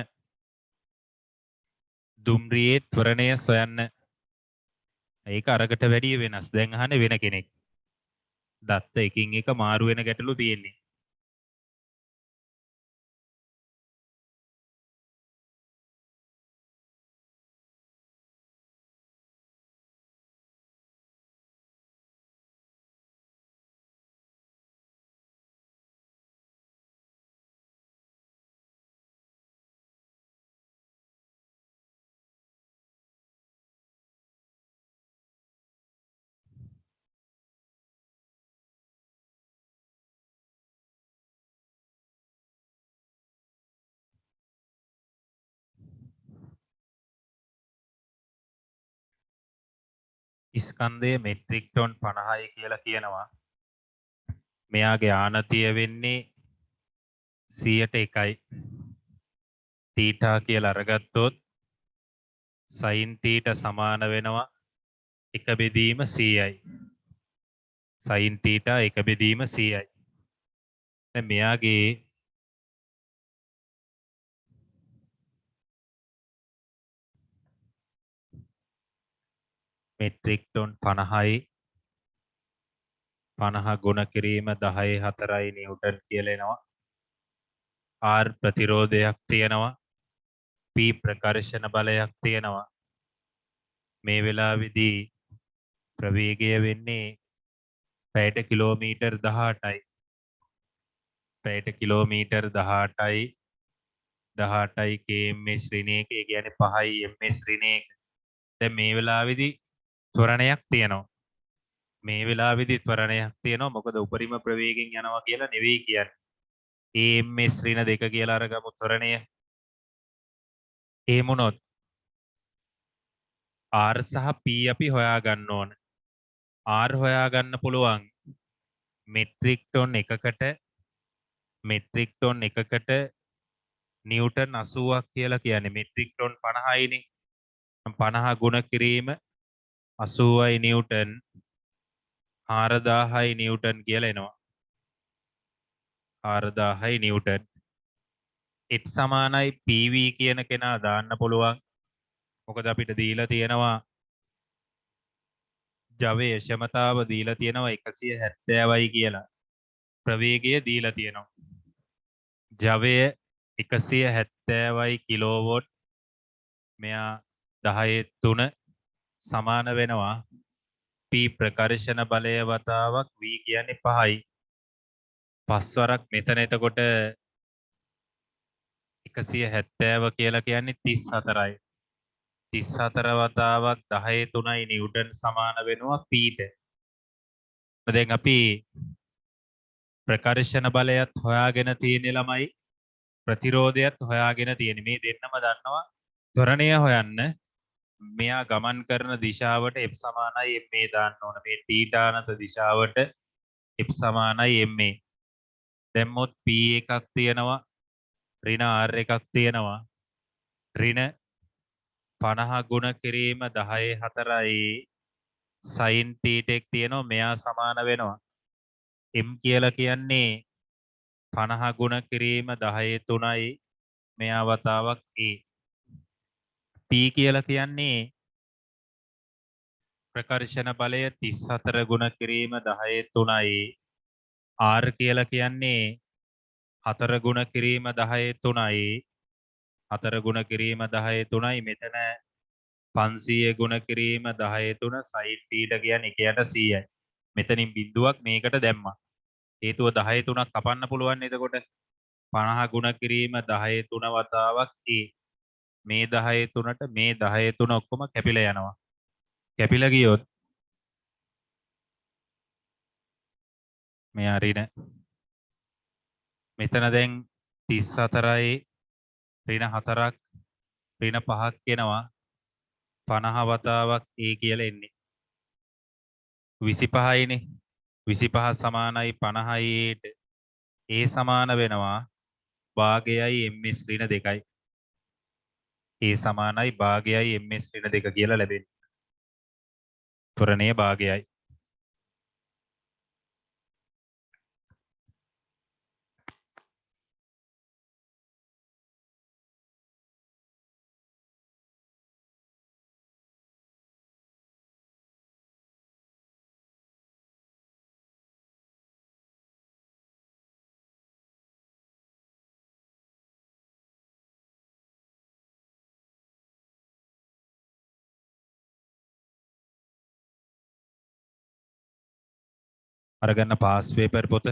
දුම්රියේ ත්වරණය සොයන්න. ඒක අරකට වැඩිය වෙනස්. දැන් අහන්නේ වෙන කෙනෙක්. දත්ත එකින් එක මාරු වෙන ගැටලු තියෙන්නේ. ස්කන්ධයේ මෙට්‍රික් ටොන් 50යි කියලා කියනවා. මෙයාගේ ආනතිය වෙන්නේ 100ට එකයි. තීටා කියලා අරගත්තොත් sin තීටා සමාන වෙනවා 1 බෙදීම 100යි. sin තීටා 1 බෙදීම 100යි. දැන් මෙයාගේ මෙට්‍රික් ටොන් 50යි 50 ගුණ කිරීම 10/4යි නිව්ටන් කියලා එනවා. R ප්‍රතිරෝධයක් තියෙනවා. P ප්‍රකර්ෂණ බලයක් තියෙනවා. මේ වෙලාවේදී ප්‍රවේගය වෙන්නේ පැයට කිලෝමීටර් 18යි. පැයට කිලෝමීටර් 18යි 18යි km ශ්‍රේණියක, ඒ කියන්නේ 5යි ms ශ්‍රේණියක. දැන් මේ වෙලාවේදී ත්වරණයක් තියෙනවා. මේ වෙලාවේදී ත්වරණයක් තියෙනවා. මොකද උපරිම ප්‍රවේගයෙන් යනවා කියලා නෙවෙයි කියන්නේ. ams ඍණ 2 කියලා අරගමු ත්වරණය. එහෙම වුණොත් R සහ P අපි හොයාගන්න ඕන. R හොයාගන්න පුළුවන් මෙට්‍රික් ටොන් එකකට නිව්ටන් 80ක් කියලා කියන්නේ. Metric ton 50යිනේ. 50 ගුණ කිරීම 80යි නිව්ටන් 4000යි නිව්ටන් කියලා එනවා. 4000යි නිව්ටන්. H සමානයි PV කියන කෙනා දාන්න පුළුවන්. මොකද අපිට දීලා තියෙනවා ජවයේ ක්ෂමතාව දීලා තියෙනවා 170යි කියලා. ප්‍රවේගය දීලා තියෙනවා. ජවය 170යි කිලෝවොට්. මෙයා 10/3 සමාන වෙනවා P ප්‍රකර්ෂණ බලය වතාවක් V කියන්නේ 5යි. 5 වරක් මෙතන එතකොට 170 කියලා කියන්නේ 34යි. 34 වතාවක් 10/3යි නිව්ටන් සමාන වෙනවා Pට. දැන් අපි ප්‍රකර්ෂණ බලයත් හොයාගෙන තියෙන ළමයි, ප්‍රතිරෝධයත් හොයාගෙන තියෙන. මේ දෙන්නම දන්නවා ත්වරණය හොයන්න. මෙයා ගමන් කරන දිශාවට F සමානයි ma දාන්න ඕන. මේ තීටානත දිශාවට F සමානයි ma. දැම්මොත් P එකක් තියෙනවා, ඍණ R එකක් තියෙනවා. ඍණ 50 ගුණ කිරීම 10/4යි sin θ එක තියෙනවා. මෙයා සමාන වෙනවා m කියලා කියන්නේ 50 ගුණ කිරීම 10/3යි. මෙයා වතාවක් a. P කියලා කියන්නේ ප්‍රකර්ෂණ බලය 34 ගුණ කිරීම 10/3යි. R කියලා කියන්නේ 4 ගුණ කිරීම 10/3යි. 4 ගුණ කිරීම 10/3යි. මෙතන 500 ගුණ කිරීම 10/3 sin θ කියන්නේ 1/100යි. මෙතනින් බිඳුවක් මේකට දැම්මා. හේතුව 10/3ක් කපන්න පුළුවන්. එතකොට 50 ගුණ කිරීම 10/3 වතාවක් a. මේ 10/3ට මේ 10/3 ඔක්කොම කැපිලා යනවා. කැපිලා ගියොත් මෙයා ඍණ මෙතන දැන් 34යි ඍණ 4ක් ඍණ 5ක් එනවා. 50 වතාවක් a කියලා එන්නේ 25යිනේ. 25 සමානයි 50යි aට. a සමාන වෙනවා භාගයයි ms ඍණ 2යි. a සමානයි භාගයයි ms ඍණ 2 කියලා ලැබෙන්නේ. ත්වරණයේ භාගයයි. අරගන්න පාස් පේපර් පොත.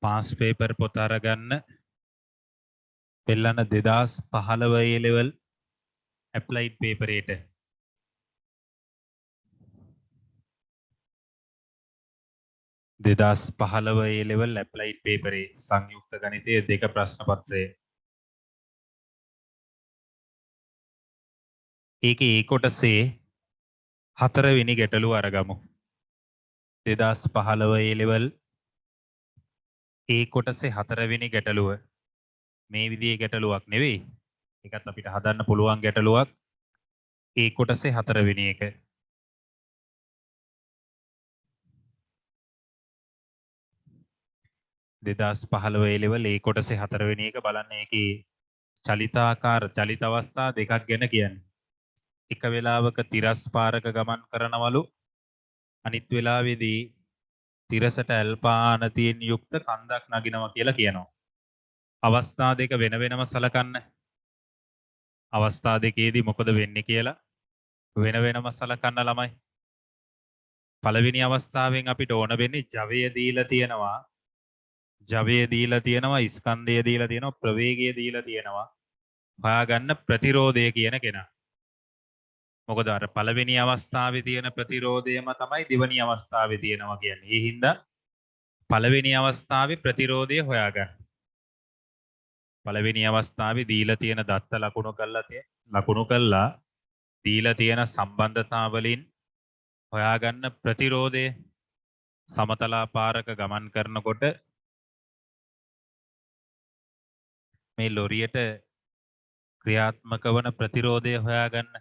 පාස් පේපර් පොත අරගන්න. පෙල්ලන්න 2015 A level applied paper එකට. 2015 A level applied paper ඒ සංයුක්ත ගණිතයේ 2 ප්‍රශ්න පත්‍රය. ඒකේ ඒ කොටසේ 4 වෙනි ගැටලුව අරගමු. 2015 A level ඒ කොටසේ 4 වෙනි ගැටලුව. මේ විදිහේ ගැටලුවක් නෙවෙයි. ඒකත් අපිට හදන්න පුළුවන් ගැටලුවක්. ඒ කොටසේ 4 වෙනි එක. දෙදස් 15 A level ඒ කොටසේ 4 වෙනි එක බලන්න. ඒකේ චලිතාකාර චලිත අවස්ථා දෙකක් ගැන කියන්නේ. එක වෙලාවක තිරස් පාරක ගමන් කරනවලු අනිත් වෙලාවේදී තිරසට ඇල්පානතියෙන් යුක්ත කන්දක් නගිනවා කියලා කියනවා. අවස්ථා දෙක වෙන වෙනම සලකන්න. අවස්ථා දෙකේදී මොකද වෙන්නේ කියලා වෙන වෙනම සලකන්න ළමයි. පළවෙනි අවස්ථාවෙන් අපිට ඕන වෙන්නේ ජවය දීලා තියෙනවා. ජවය දීලා තියෙනවා, ස්කන්ධය දීලා තියෙනවා, ප්‍රවේගය දීලා තියෙනවා. හොයාගන්න ප්‍රතිරෝධය කියන කෙනා. මොකද අර පළවෙනි අවස්ථාවේ තියෙන ප්‍රතිරෝධයම තමයි දෙවෙනි අවස්ථාවේ තියෙනවා කියන්නේ. ඒ හින්දා පළවෙනි අවස්ථාවේ ප්‍රතිරෝධය හොයාගන්න. පළවෙනි අවස්ථාවේ දීලා තියෙන දත්ත ලකුණු කළා දීලා තියෙන සම්බන්ධතා වලින් හොයාගන්න ප්‍රතිරෝධය සමතලා පාරක ගමන් කරනකොට මේ ලොරියට ක්‍රියාත්මක වන ප්‍රතිරෝධය හොයාගන්න.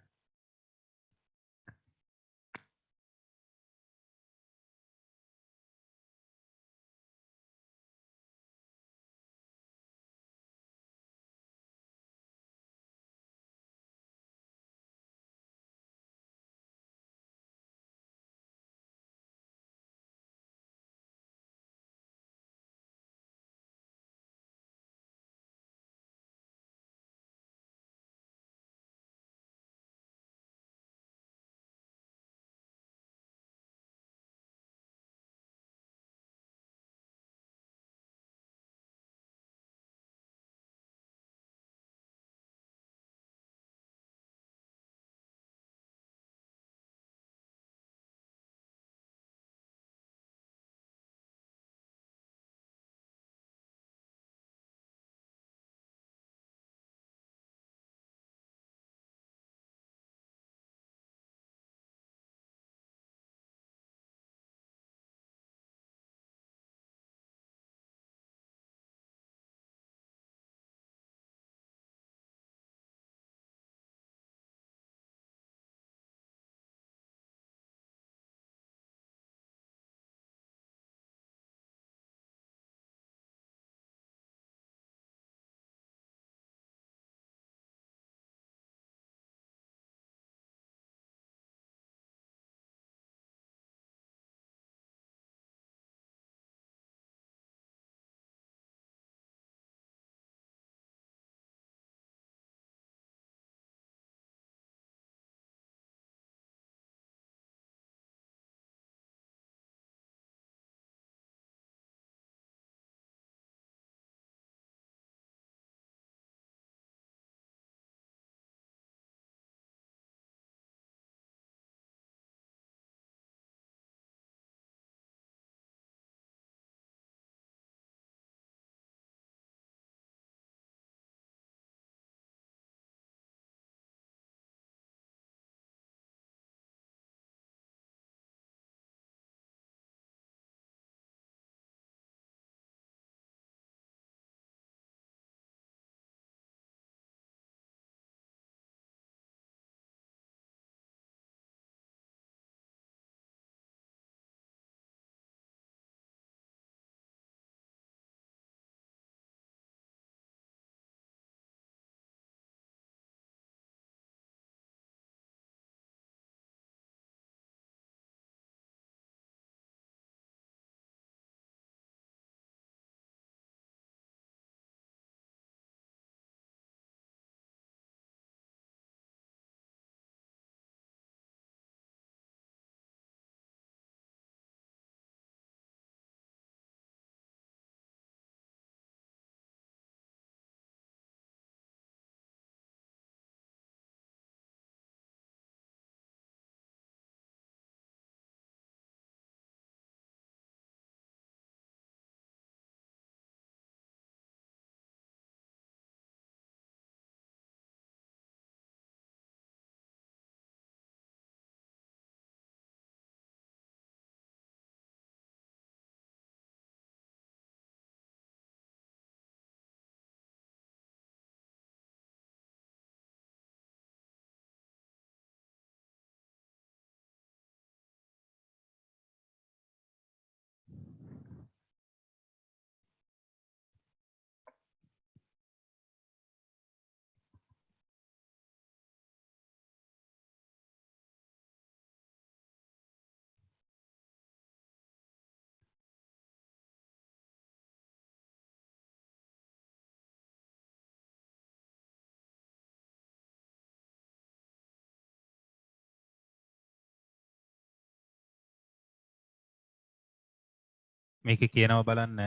මේකේ කියනවා බලන්න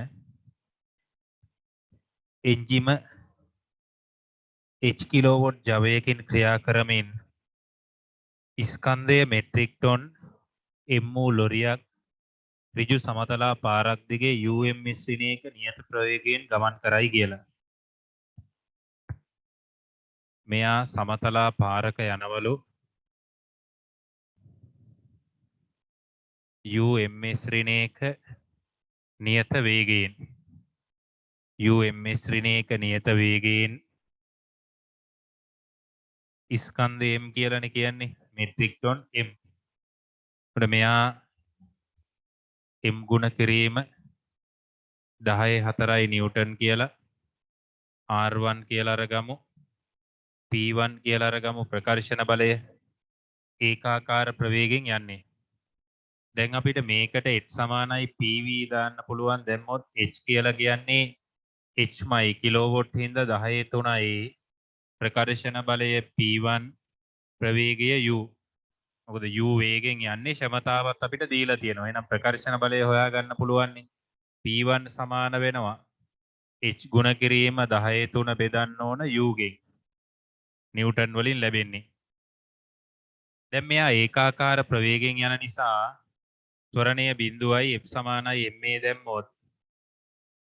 එන්ජිම H කිලෝවොට් ජවයකින් ක්‍රියා කරමින් ස්කන්ධය මෙට්‍රික් ටොන් එම් වූ ලොරියක් ඍජු සමතලා පාරක් දිගේ UM මිශ්‍රණයක නියත ප්‍රවේගයෙන් ගමන් කරයි කියලා. මෙයා සමතලා පාරක යනවලු UM මිශ්‍රණයක නියත වේගයෙන් UM මිශ්‍රණයක නියත වේගයෙන් ස්කන්ධ M කියලානේ කියන්නේ මෙට්‍රික් ටොන් M. ඒකට මෙයා M ගුණ කිරීම 10/4 නිව්ටන් කියලා R1 කියලා අරගමු P1 කියලා අරගමු ප්‍රකර්ෂණ බලය ඒකාකාර ප්‍රවේගයෙන් යන්නේ. දැන් අපිට මේකට h සමානයි pv දාන්න පුළුවන් දැම්මොත් h කියලා කියන්නේ h මයි කිලෝවොට් හින්දා 10/3යි ප්‍රකර්ෂණ බලය p1 ප්‍රවේගය u. මොකද u වේගෙන් යන්නේ ක්ෂමතාවත් අපිට දීලා තියෙනවා. එහෙනම් ප්‍රකර්ෂණ බලය හොයාගන්න පුළුවන්. p1 සමාන වෙනවා h ගුණ කිරීම 10/3 බෙදන්න ඕන u ගෙන්. නිව්ටන් වලින් ලැබෙන්නේ. දැන් මෙයා ඒකාකාර ප්‍රවේගයෙන් යන නිසා ත්වරණය බිඳුවයි f සමානයි ma දැම්මොත්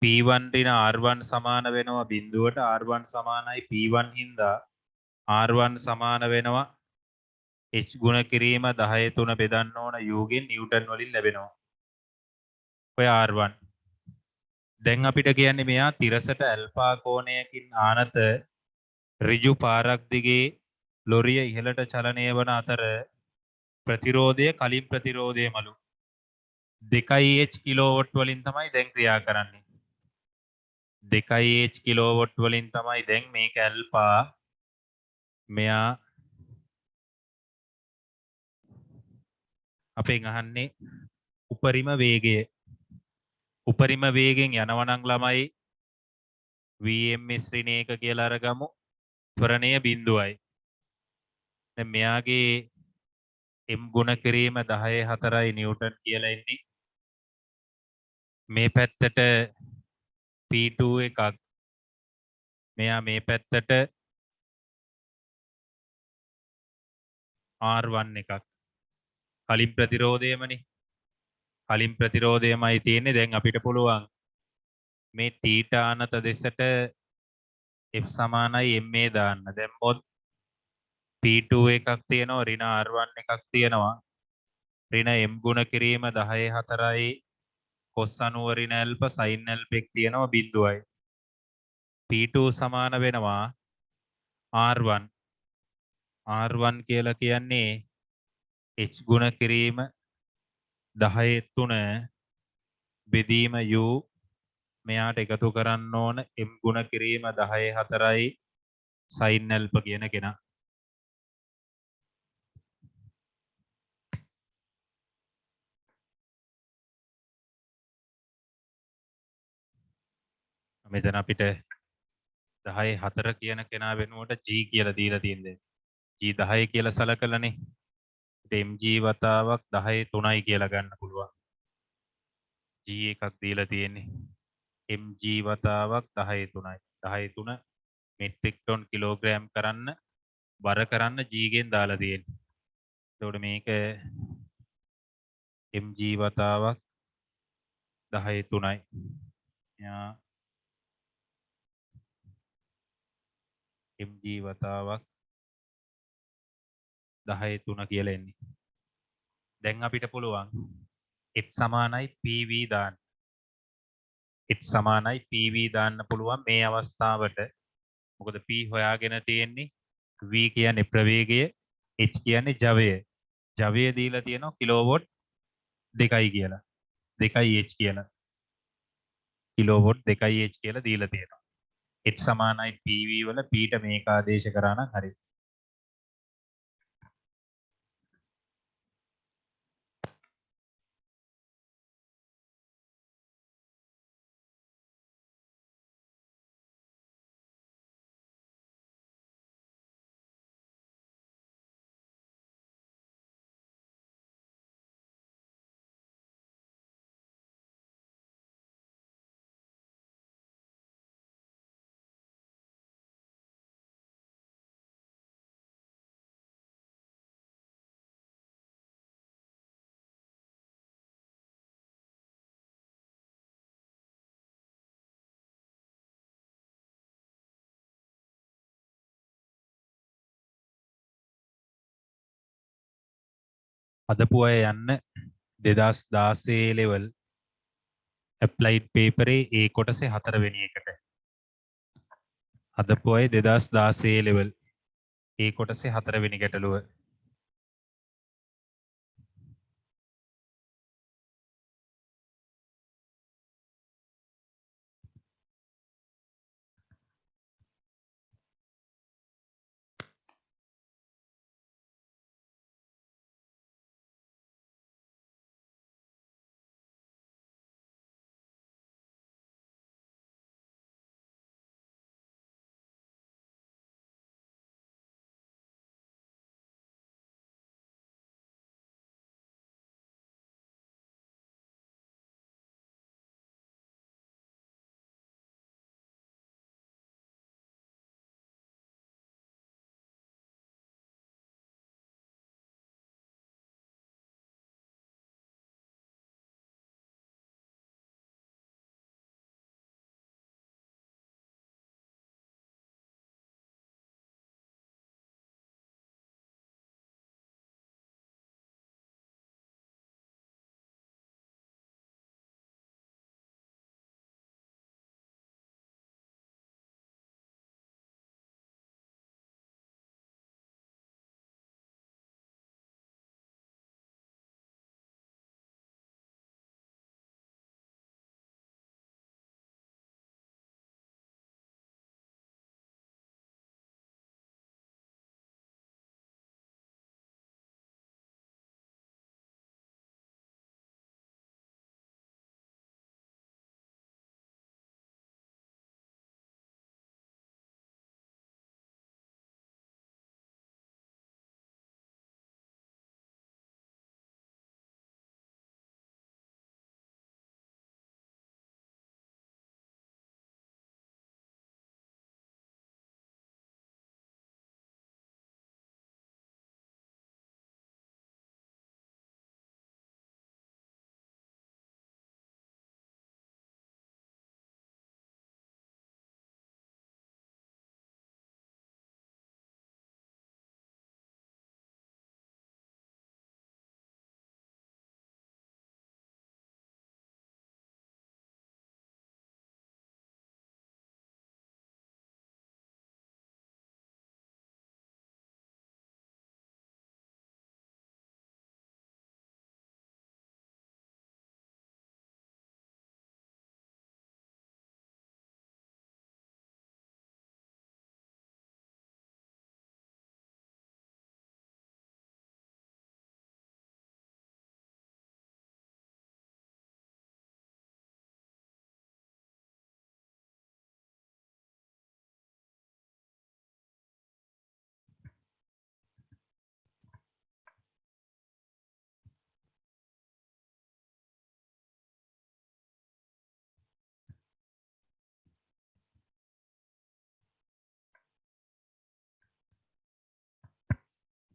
p1 ඍණ r1 සමාන වෙනවා බිඳුවට r1 සමානයි p1 හින්දා r1 සමාන වෙනවා h ගුණ කිරීම 10/3 බෙදන්න ඕන u ගෙන් නිව්ටන් වලින් ලැබෙනවා. ඔය r1. දැන් අපිට කියන්නේ මෙයා තිරසට ඇල්ෆා කෝණයකින් ආනත ඍජු පාරක් දිගේ ලොරිය ඉහළට චලනය වන අතර ප්‍රතිරෝධය කලින් ප්‍රතිරෝධයමලු 2h කිලෝවොට් වලින් තමයි දැන් ක්‍රියා කරන්නේ. 2h කිලෝවොට් වලින් තමයි දැන් මේක ඇල්ෆා මෙයා අපෙන් අහන්නේ උපරිම වේගය. උපරිම වේගෙන් යනවා නම් ළමයි vm ශ්‍රේණියක කියලා අරගමු. ත්වරණය බිඳුවයි. දැන් මෙයාගේ m ගුණ කිරීම 10/4 නිව්ටන් කියලා එන්නේ. මේ පැත්තට P2 එකක් මෙයා මේ පැත්තට R1 එකක් කලින් ප්‍රතිරෝධයමනේ කලින් ප්‍රතිරෝධයමයි තියෙන්නේ. දැන් අපිට පුළුවන් මේ තීටා අනත දෙසට F සමානයි ma දාන්න. දැම්මොත් P2 එකක් තියෙනවා ඍණ R1 එකක් තියෙනවා ඍණ m ගුණ කිරීම 10/4යි cos 90 ඍණ ඇල්ෆා sin ඇල්ෆා එක තියෙනවා බිඳුවයි. P2 සමාන වෙනවා R1 R1 කියලා කියන්නේ h ගුණ කිරීම 10/3 බෙදීම u මෙයාට එකතු කරන්න ඕන m ගුණ කිරීම 10/4යි sin ඇල්ෆා කියන කෙනා. මෙතන අපිට 10/4 කියන කෙනා වෙනුවට g කියලා දීලා තියෙන්නේ. g 10 කියලා සලකලානේ. mg වතාවක් 10/3යි කියලා ගන්න පුළුවන්. g එකක් දීලා තියෙන්නේ. mg වතාවක් 10/3යි. 10/3 මෙට්‍රික් ටොන් කිලෝග්‍රෑම් කරන්න බර කරන්න g ගෙන් දාලා තියෙන්නේ. එතකොට මේක mg වතාවක් 10/3යි. යා mg වතාවක් 10/3 කියලා එන්නේ. දැන් අපිට පුළුවන් h සමානයි pv දාන්න. h සමානයි pv දාන්න පුළුවන් මේ අවස්ථාවට. මොකද p හොයාගෙන තියෙන්නේ v කියන්නේ ප්‍රවේගය h කියන්නේ ජවය. ජවය දීලා තියෙනවා කිලෝවොට් 2යි කියලා. 2h කියලා. කිලෝවොට් 2h කියලා දීලා තියෙනවා. h සමානයි pv වල p ට මේක ආදේශ කරා නම් හරියි. හදපු අය යන්න 2016 level applied paper ඒ කොටසේ 4 වෙනි එකට. හදපු අය 2016 level ඒ කොටසේ 4 වෙනි ගැටලුව.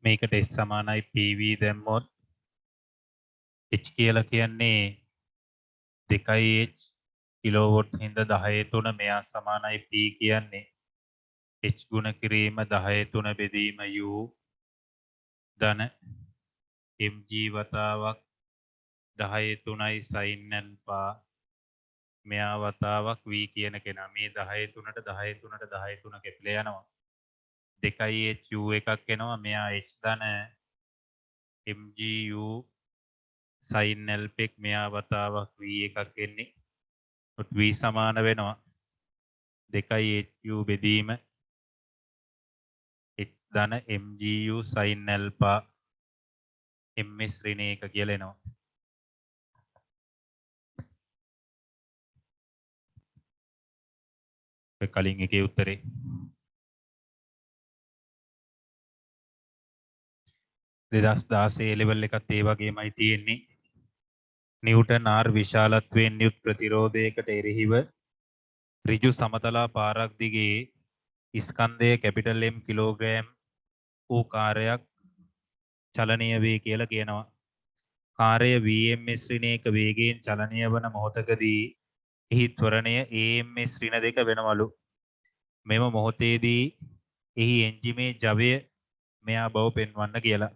මේකට S සමානයි PV දැම්මොත් H කියලා කියන්නේ 2H කිලෝවොට් හින්දා 10 3 මෙයා සමානයි P කියන්නේ H ගුණ කිරීම 10 3 බෙදීම U ධන mg වතාවක් 10 3යි sin alpha මෙයා වතාවක් V කියන කෙනා මේ 10 3ට 10 3ට 10 3 කැපිලා යනවා 2H U එකක් එනවා මෙයා H ධන mgu sin alpha මෙයා වතාවක් V එකක් එන්නේ V සමාන වෙනවා 2HU බෙදීම H ධන mgu sin alpha ms ඍණ 1 කියලා එනවා. ඔය කලින් එකේ උත්තරේ. දෙදස් 16 ලෙවල් එකත් ඒ වගේමයි තියෙන්නේ. නිව්ටන් R විශාලත්වයෙන් යුත් ප්‍රතිරෝධයකට එරෙහිව ඍජු සමතලා පාරක් දිගේ ස්කන්ධය කැපිටල් M කිලෝග්‍රෑම් වූ කාර්යයක් චලනය වේ කියලා කියනවා. කාර්ය VMS ඍණ 1 වේගයෙන් චලනය වන මොහොතකදී එහි ත්වරණය AMS ඍණ 2 වෙනවලු. මෙම මොහොතේදී එහි එන්ජිමේ ජවය මෙයා බව පෙන්වන්න කියලා.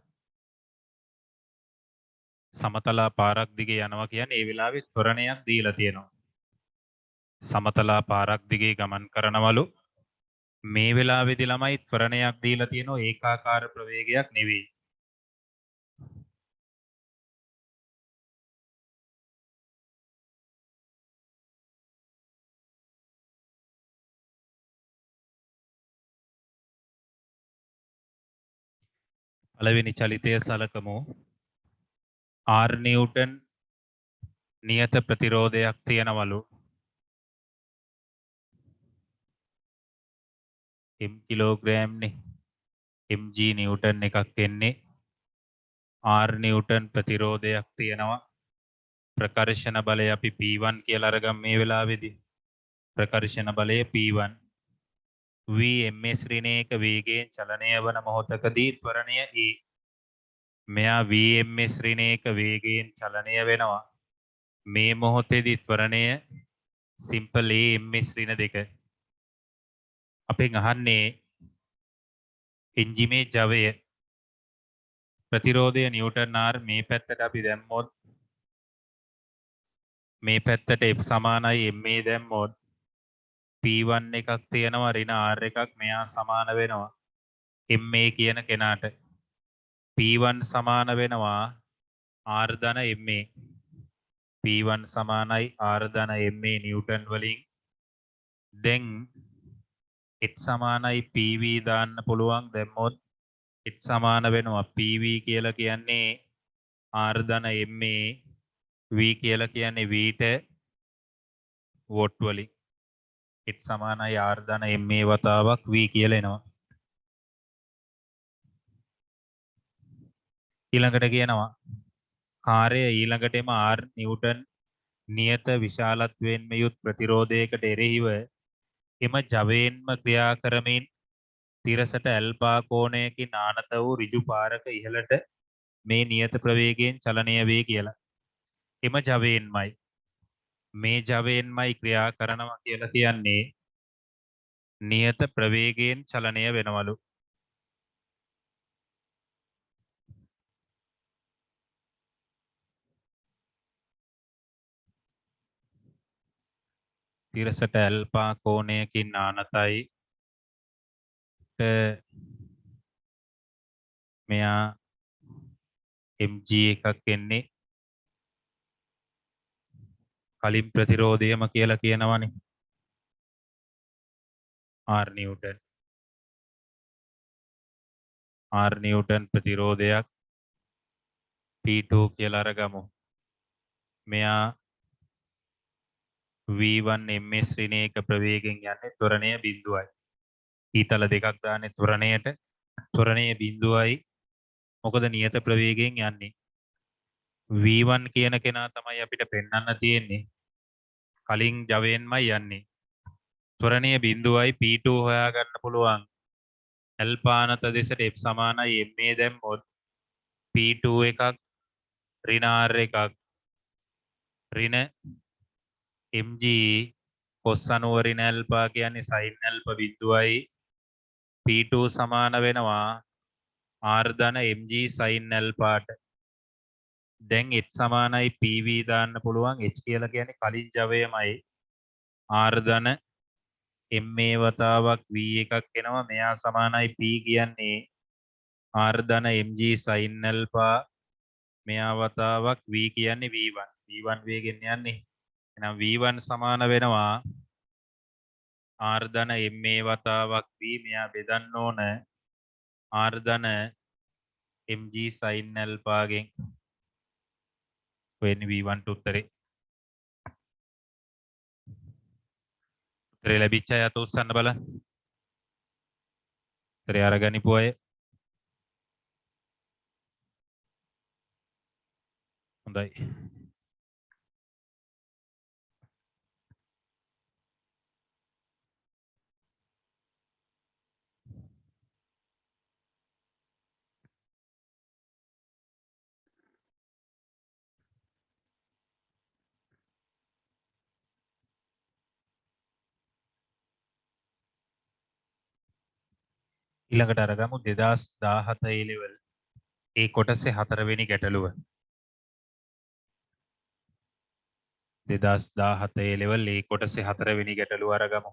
සමතලා පාරක් දිගේ යනවා කියන්නේ ඒ වෙලාවේ ත්වරණයක් දීලා තියෙනවා. සමතලා පාරක් දිගේ ගමන් කරනවලු මේ වෙලාවේදී ළමයි ත්වරණයක් දීලා තියෙනවා ඒකාකාර ප්‍රවේගයක් නෙවෙයි. පළවෙනි චලිතය සලකමු. R නිව්ටන් නියත ප්‍රතිරෝධයක් තියෙනවලු. m කිලෝග්‍රෑම්නේ mg නිව්ටන් එකක් එන්නේ R නිව්ටන් ප්‍රතිරෝධයක් තියෙනවා. ප්‍රකර්ෂණ බලය අපි P1 කියලා අරගමු මේ වෙලාවේදී. ප්‍රකර්ෂණ බලය P1 v ms ඍණයක වේගයෙන් චලනය වන මොහොතකදී ත්වරණය E. මෙයා v ms ඍණයක වේගයෙන් චලනය වෙනවා. මේ මොහොතේදී ත්වරණය සිම්පල් A ms ඍණ 2. අපෙන් අහන්නේ එන්ජිමේ ජවය ප්‍රතිරෝධය නිව්ටන් R මේ පැත්තට අපි දැම්මොත් මේ පැත්තට F සමානයි ma දැම්මොත් P1 එකක් තියෙනවා ඍණ R එකක් මෙයා සමාන වෙනවා ma කියන කෙනාට P1 සමාන වෙනවා R ධන ma P1 සමානයි R ධන ma නිව්ටන් වලින් දැන් h සමානයි PV දාන්න පුළුවන් දැම්මොත් h සමාන වෙනවා PV කියලා කියන්නේ R ධන ma V කියලා කියන්නේ V ට වොට් වලින් h සමානයි R ධන ma වතාවක් V කියලා එනවා. ඊළඟට කියනවා කාර්යය ඊළඟටම R නිව්ටන් නියත විශාලත්වයෙන්ම යුත් ප්‍රතිරෝධයකට එරෙහිව එම ජවයෙන්ම ක්‍රියා කරමින් තිරසට ඇල්පා කෝණයකින් ආනත වූ ඍජු පාරක ඉහළට මේ නියත ප්‍රවේගයෙන් චලනය වේ කියලා. එම ජවයෙන්මයි මේ ජවයෙන්මයි ක්‍රියා කරනවා කියලා කියන්නේ නියත ප්‍රවේගයෙන් චලනය වෙනවලු. තිරසට ඇල්පා කෝණයකින් ආනතයි මෙයා mg එකක් එන්නේ කලින් ප්‍රතිරෝධයම කියලා කියනවනේ R නිව්ටන් ප්‍රතිරෝධයක් P2 කියලා අරගමු. මෙයා V1 ms ඍණයක ප්‍රවේගයෙන් යන්නේ ත්වරණය බිඳුවයි. ඊතල දෙකක් දාන්නේ ත්වරණයට. ත්වරණය බිඳුවයි. මොකද නියත ප්‍රවේගයෙන් යන්නේ. V1 කියන කෙනා තමයි අපිට පෙන්වන්න තියෙන්නේ. කලින් ජවයෙන්මයි යන්නේ. ත්වරණය බිඳුවයි P2 හොයාගන්න පුළුවන්. ඇල්පානත දෙසට F සමානයි ma දැම්මොත් P2 එකක් ඍණ R එකක් ඍණ mg cos අනුව ඍණ ඇල්පා කියන්නේ sin ඇල්පා බිඳුවයි P2 සමාන වෙනවා R ධන mg sin ඇල්පාට. දැන් h සමානයි PV දාන්න පුළුවන්. h කියලා කියන්නේ කලින් ජවයමයි R ධන ma වතාවක් V එකක් එනවා. මෙයා සමානයි P කියන්නේ R ධන mg sin ඇල්පා මෙයා වතාවක් V කියන්නේ V1. V1 වේගෙන් යන්නේ. එහෙනම් V1 සමාන වෙනවා R ධන ma වතාවක් V මෙයා බෙදන්න ඕන R ධන mg sin ඇල්පාගෙන්. වෙන්නේ V1 උත්තරේ. උත්තරේ ලැබිච්ච අය අත උස්සන්න බලන්න. උත්තරේ අරගනිපු අය. හොඳයි. ඊළඟට අරගමු 2017 A level ඒ කොටසේ 4 වෙනි ගැටලුව. 2017 A level ඒ කොටසේ 4 වෙනි ගැටලුව අරගමු.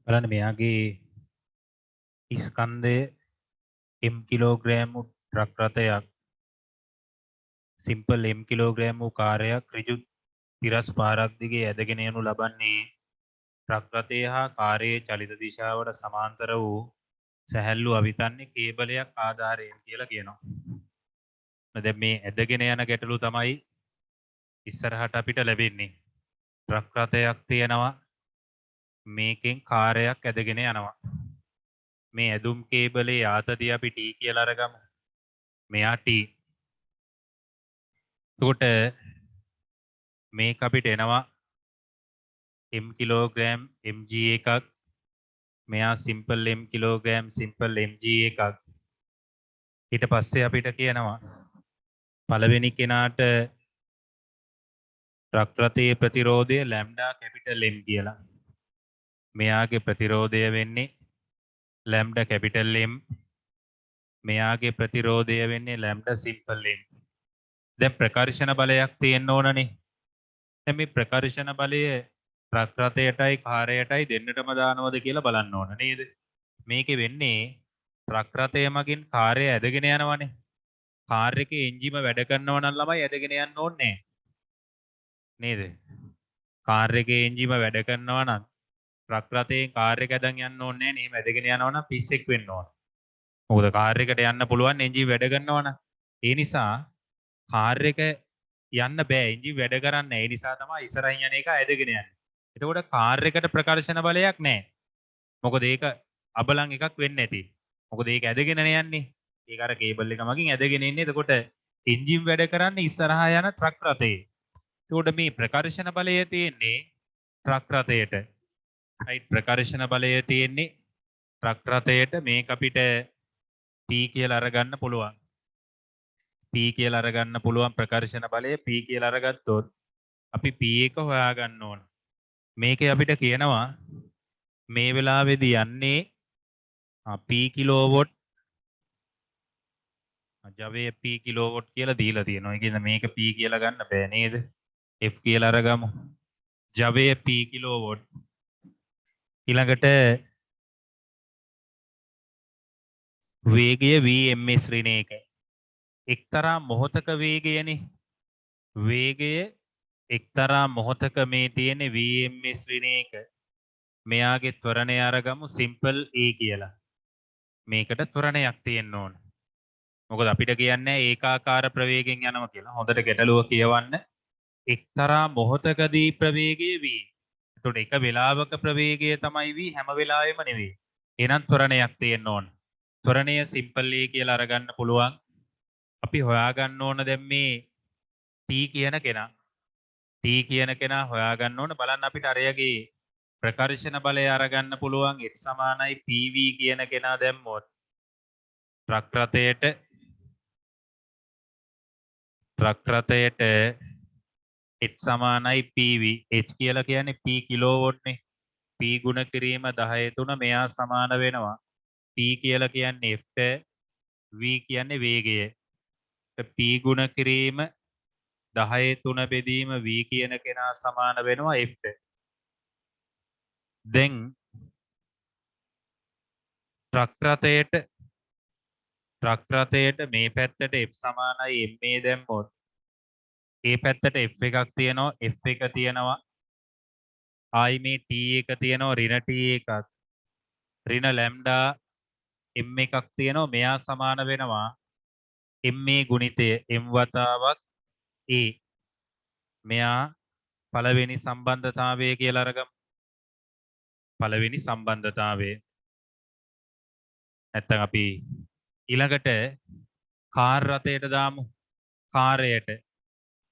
බලන්න මෙයාගේ ස්කන්ධය m කිලෝග්‍රෑම් වූ ට්‍රක් රථයක් සිම්පල් m කිලෝග්‍රෑම් වූ කාර්යයක් ඍජු තිරස් පාරක් දිගේ ඇදගෙන යනු ලබන්නේ ට්‍රක් රථය හා කාර්යයේ චලිත දිශාවට සමාන්තර වූ සැහැල්ලු අවිතන්නේ කේබලයක් ආධාරයෙන් කියලා කියනවා. දැන් මේ ඇදගෙන යන ගැටලු තමයි ඉස්සරහට අපිට ලැබෙන්නේ. ට්‍රක් රථයක් තියෙනවා මේකෙන් කාර්යයක් ඇදගෙන යනවා. මේ ඇදුම් කේබලේ ආතතිය අපි T කියලා අරගමු. මෙයා T. එතකොට මේක අපිට එනවා m කිලෝග්‍රෑම් mg එකක්. මෙයා simple m kilogram simple mg එකක්. ඊට පස්සේ අපිට කියනවා පළවෙනි කෙනාට ට්‍රක් රථයේ ප්‍රතිරෝධය ලැම්ඩා කැපිටල් M කියලා. මෙයාගේ ප්‍රතිරෝධය වෙන්නේ ලැම්ඩා කැපිටල් M. මෙයාගේ ප්‍රතිරෝධය වෙන්නේ ලැම්ඩා සිම්පල් M. දැන් ප්‍රකර්ෂණ බලයක් තියෙන්න ඕනනේ. දැන් මේ ප්‍රකර්ෂණ බලය ට්‍රක් රථයටයි කාර්යයටයි දෙන්නටම දානවද කියලා බලන්න ඕන නේද? මේකේ වෙන්නේ ට්‍රක් රථය මගින් කාර්යය ඇදගෙන යනවනේ. කාර් එකේ එන්ජිම වැඩ කරනවා නම් ළමයි ඇදගෙන යන්න ඕනේ නේද? කාර් එකේ එන්ජිම වැඩ කරනවා නම් ට්‍රක් රථයෙන් කාර් එක ඇදන් යන්න ඕනේ නෑ. එහෙම ඇදගෙන යනවා නම් පිස්සෙක් වෙන්න ඕන. මොකද කාර් එකට යන්න පුළුවන් එන්ජිම වැඩ කරනවා නම්. ඒ නිසා කාර් එක යන්න බෑ එන්ජිම වැඩ කරන්නේ. ඒ නිසා තමයි ඉස්සරහින් යන එක ඇදගෙන යන්නේ. එතකොට කාර් එකට ප්‍රකර්ෂණ බලයක් නෑ. මොකද ඒක අබලන් එකක් වෙන්නේ නැති. මොකද ඒක ඇදගෙන යන්නේ. ඒක අර කේබල් එක මගින් ඇදගෙන ඉන්නේ. එතකොට එන්ජින් වැඩ කරන්නේ ඉස්සරහා යන ට්‍රක් රථයේ. එතකොට මේ ප්‍රකර්ෂණ බලය තියෙන්නේ ට්‍රක් රථයට. රයිට් ප්‍රකර්ෂණ බලය තියෙන්නේ ට්‍රක් රථයට. මේක අපිට P කියලා අරගන්න පුළුවන්. P කියලා අරගන්න පුළුවන් ප්‍රකර්ෂණ බලය P කියලා අරගත්තොත් අපි P එක හොයාගන්න ඕන. මේකේ අපිට කියනවා මේ වෙලාවේදී යන්නේ P කිලෝවොට් ජවය P කිලෝවොට් කියලා දීලා තියෙනවා. ඒ කියන්නේ මේක P කියලා ගන්න බෑ නේද? F කියලා අරගමු. ජවය P කිලෝවොට්. ඊළඟට වේගය vms ඍණ 1. එක්තරා මොහොතක වේගයනේ. වේගය එක්තරා මොහොතක මේ තියෙන vms ඍණ 1. මෙයාගේ ත්වරණය අරගමු සිම්පල් A කියලා. මේකට ත්වරණයක් තියෙන්න ඕන. මොකද අපිට කියන්නේ ඒකාකාර ප්‍රවේගයෙන් යනවා කියලා. හොඳට ගැටලුව කියවන්න. එක්තරා මොහොතකදී ප්‍රවේගය v. එතකොට එක වෙලාවක ප්‍රවේගය තමයි v හැම වෙලාවෙම නෙවෙයි. එහෙනම් ත්වරණයක් තියෙන්න ඕන. ත්වරණය සිම්පල් A කියලා අරගන්න පුළුවන්. අපි හොයාගන්න ඕන දැන් මේ T කියන කෙනා. T කියන කෙනා හොයාගන්න ඕන. බලන්න අපිට අරයගේ ප්‍රකර්ෂණ බලය අරගන්න පුළුවන්. x සමානයි PV කියන කෙනා දැම්මොත් ට්‍රක් රථයට h සමානයි PV. h කියලා කියන්නේ P කිලෝවොට් නේ. P ගුණ කිරීම 10/3 මෙයා සමාන වෙනවා. P කියලා කියන්නේ F, V කියන්නේ වේගය. P ගුණ කිරීම 10/3 බෙදීම V කියන කෙනා සමාන වෙනවා F. දැන් ට්‍රක් රථයට මේ පැත්තට F සමානයි MA දැම්මොත් ඒ පැත්තට F එකක් තියෙනවා, F එක තියෙනවා. ආයි මේ T එක තියෙනවා, ඍණ T එකක්. ඍණ ලැම්ඩා M එකක් තියෙනවා. මෙයා සමාන වෙනවා MA ගුණිතය M වතාවක් A. මෙයා පළවෙනි සම්බන්ධතාවය කියලා අරගමු. පළවෙනි සම්බන්ධතාවය. නැත්තම් අපි ඊළඟට කාර් රථයට දාමු.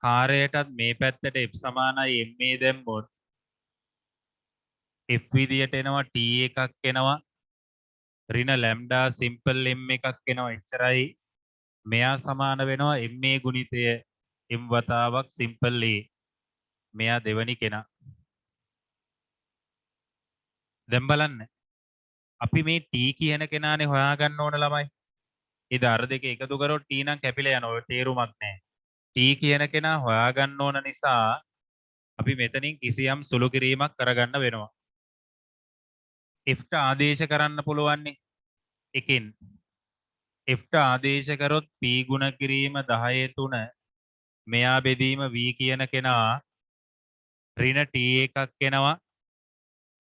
කාර්යයටත් මේ පැත්තට F සමානයි MA දැම්මොත් F විදියට එනවා T එකක් එනවා. ඍණ ලැම්ඩා සිම්පල් M එකක් එනවා. එච්චරයි. මෙයා සමාන වෙනවා MA ගුණිතය M වතාවක් සිම්පල් A. මෙයා දෙවනි කෙනා. දැන් බලන්න. අපි මේ T කියන කෙනානේ හොයාගන්න ඕන ළමයි. ඉතින් අර දෙක එකතු කරොත් T නම් කැපිලා යනවා. ඔය තේරුමක් නැහැ. T කියන කෙනා හොයාගන්න ඕන නිසා අපි මෙතනින් කිසියම් සුළු කිරීමක් කරගන්න වෙනවා. Fට ආදේශ කරන්න පුළුවන්නේ එකෙන් Fට ආදේශ කරොත් P ගුණ කිරීම 10 3 මෙයා බෙදීම V කියන කෙනා ඍණ T එකක් එනවා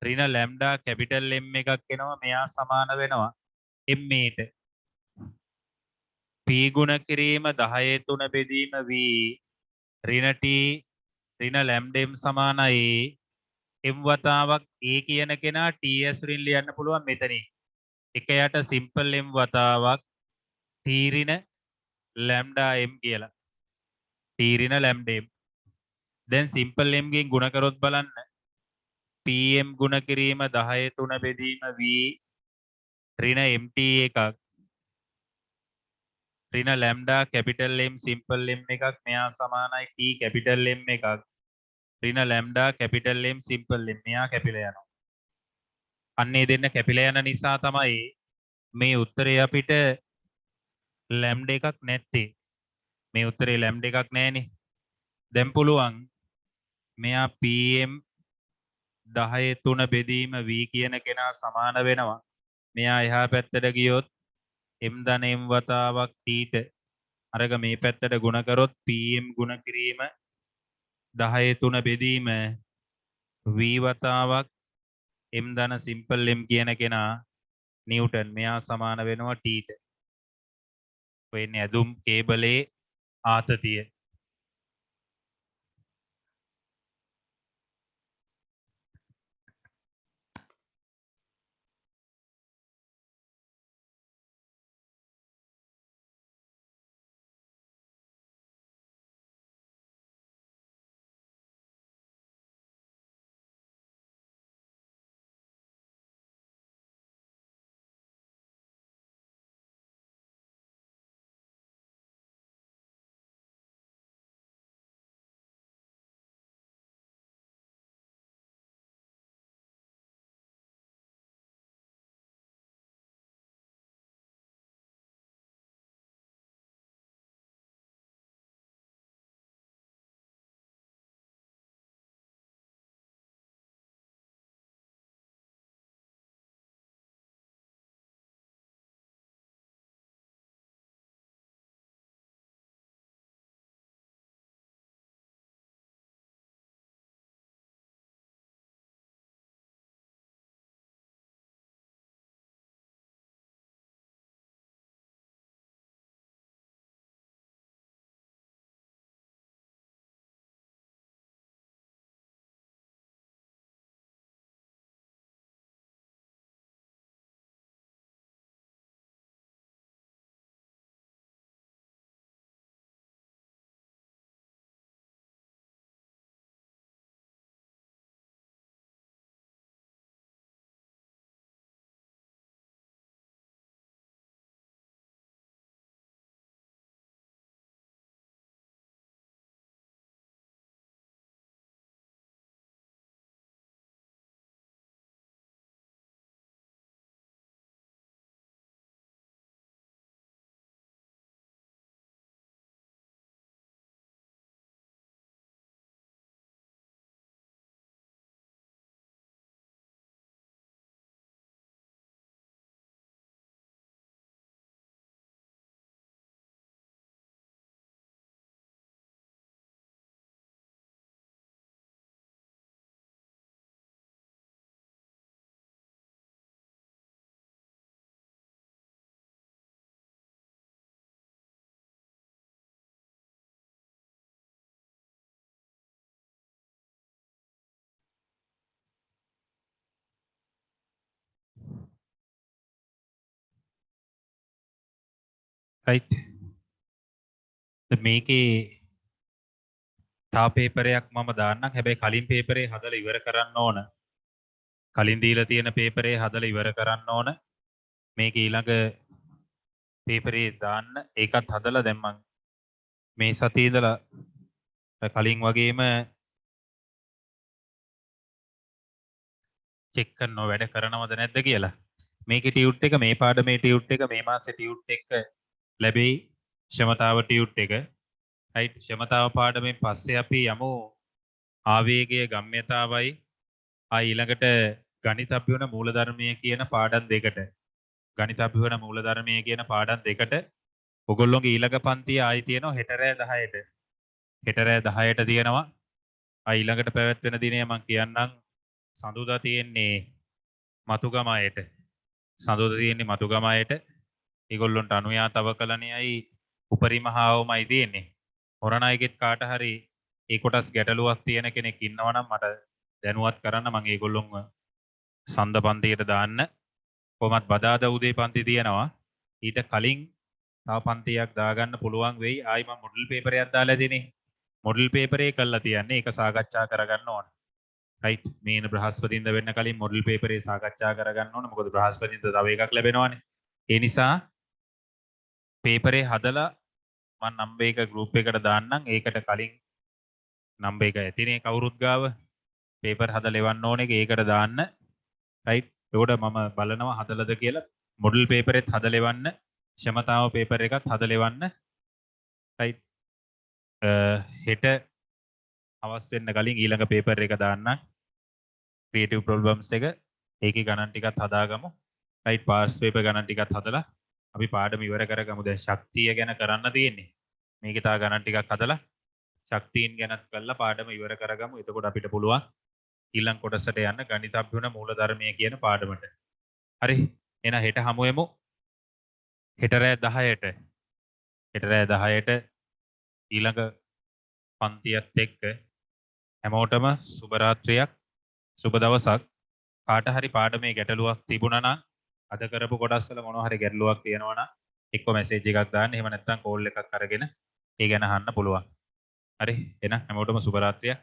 ඍණ ලැම්ඩා කැපිටල් M එකක් එනවා මෙයා සමාන වෙනවා MA ට P ගුණ කිරීම 10 3 බෙදීම V ඍණ T ඍණ ලැම්ඩා M සමානයි M වතාවක් A කියන කෙනා TS වලින් ලියන්න පුළුවන් මෙතනින් එක යට සිම්පල් M වතාවක් T ඍණ ලැම්ඩා M කියලා T ඍණ ලැම්ඩා M දැන් සිම්පල් M ගෙන් ගුණ කරොත් බලන්න PM ගුණ කිරීම 10 3 බෙදීම V ඍණ MT එකක් ඍණ lambda capital M simple M එකක් මෙයා සමානයි T කැපිටල් M එකක් ඍණ lambda capital M simple M මෙයා කැපිලා යනවා අන්නේ දෙන්න කැපිලා යන නිසා තමයි මේ උත්තරේ අපිට ලැම්ඩා එකක් නැත්තේ මේ උත්තරේ ලැම්ඩා එකක් නැහැනේ දැන් පුළුවන් මෙයා PM 10 3 බෙදීම V කියන කෙනා සමාන වෙනවා මෙයා එහා පැත්තට ගියොත් M ධන M වතාවක් T ට අරග මේ පැත්තට ගුණ කරොත් PM ගුණ කිරීම 10 3 බෙදීම V වතාවක් M ධන සිම්පල් M කියන කෙනා නිව්ටන් මෙයා සමාන වෙනවා T ට වෙන්නේ ඇදුම් කේබලේ ආතතිය right මේකේ තා පේපරයක් මම දාන්නම් හැබැයි කලින් පේපරේ හදලා ඉවර කරන්න ඕන කලින් දීලා තියෙන පේපරේ හදලා ඉවර කරන්න ඕන මේක ඊළඟ පේපරේ දාන්න ඒකත් හදලා දැන් මම මේ සතියේ ඉඳලා කලින් වගේම චෙක් කරනවා වැඩ කරනවද නැද්ද කියලා මේකේ ටියුට් එක මේ පාඩමේ ටියුට් එක මේ මාසේ ටියුට් එක ලැබෙයි ක්ෂමතාව ටියුට් එක right ක්ෂමතාව පාඩමෙන් පස්සේ අපි යමු ආවේගයේ ගම්‍යතාවයි ඊළඟට ගණිතබ්බි වන මූලධර්මය කියන පාඩම් දෙකට ගණිතබ්බි වන මූලධර්මය කියන පාඩම් දෙකට ඔයගොල්ලෝගේ ඊළඟ පන්තිය ආයි තියෙනවා හෙට රෑ 10ට. හෙට රෑ 10ට තියෙනවා. ඊළඟට පැවැත්වෙන දිනය මම කියන්නම් සඳුදා තියෙන්නේ මතුගමයට. සඳුදා තියෙන්නේ මතුගමයට. ඒගොල්ලොන්ට අනුයා තව කලණියයි උපරිම හාවමයි තියෙන්නේ. හොරණ අයගෙත් කාට හරි ඒ කොටස් ගැටලුවක් තියෙන කෙනෙක් ඉන්නවා නම් මට දැනුවත් කරන්න මම ඒගොල්ලොන්ව සඳ පන්තියට දාන්න. කොහොමත් බදාදා උදේ පන්ති තියෙනවා. ඊට කලින් තව පන්තියක් දාගන්න පුළුවන් වෙයි. ආයි මම මොඩල් පේපරයක් දාලා දෙන්නේ. මොඩල් පේපරේ කරලා තියන්නේ ඒක සාකච්ඡා කරගන්න ඕන. රයිට් මේන බ්‍රහස්පතින්ද වෙන්න කලින් මොඩල් පේපරේ සාකච්ඡා කරගන්න ඕන. මොකද බ්‍රහස්පතින්ද තව එකක් ලැබෙනවානේ. ඒ නිසා පේපරේ හදලා මම නම්බර් එක ගෲප් එකට දාන්නම්. ඒකට කලින් නම්බර් එක ඇතිනේ කවුරුත් ගාව. පේපර් හදලා එවන්න ඕනේ ඒකට දාන්න. රයිට් ඒකට මම බලනවා හදලාද කියලා. මොඩල් පේපරෙත් හදලා එවන්න. ක්ෂමතාව පේපර් එකත් හදලා එවන්න. රයිට් හෙට අවස් වෙන්න කලින් ඊළඟ පේපර් එක දාන්න. ක්‍රියේටිව් ප්‍රොබ්ලම්ස් එක ඒකේ ගණන් ටිකත් හදාගමු. රයිට් පාස් පේපර් ගණන් ටිකත් හදලා අපි පාඩම ඉවර කරගමු. දැන් ශක්තිය ගැන කරන්න තියෙන්නේ. මේකේ තා ගණන් ටිකක් හදලා ශක්තියින් ගැනත් කරලා පාඩම ඉවර කරගමු. එතකොට අපිට පුළුවන් ඊළඟ කොටසට යන්න ගණිතබ්බුන මූලධර්මය කියන පාඩමට. හරි. එහෙනම් හෙට හමු වෙමු. හෙට රෑ 10ට. හෙට රෑ 10ට ඊළඟ පන්තියත් එක්ක හැමෝටම සුබ රාත්‍රියක් සුබ දවසක්. කාට හරි පාඩමේ ගැටලුවක් තිබුණා නම් අද කරපු කොටස් වල මොනවා හරි ගැටලුවක් තියෙනවා නම් එක්ක මැසේජ් එකක් දාන්න. එහෙම නැත්නම් කෝල් එකක් අරගෙන ඒ ගැන අහන්න පුළුවන්. හරි. එහෙනම් හැමෝටම සුබ රාත්‍රියක්.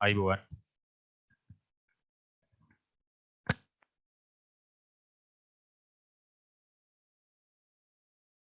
ආයුබෝවන්.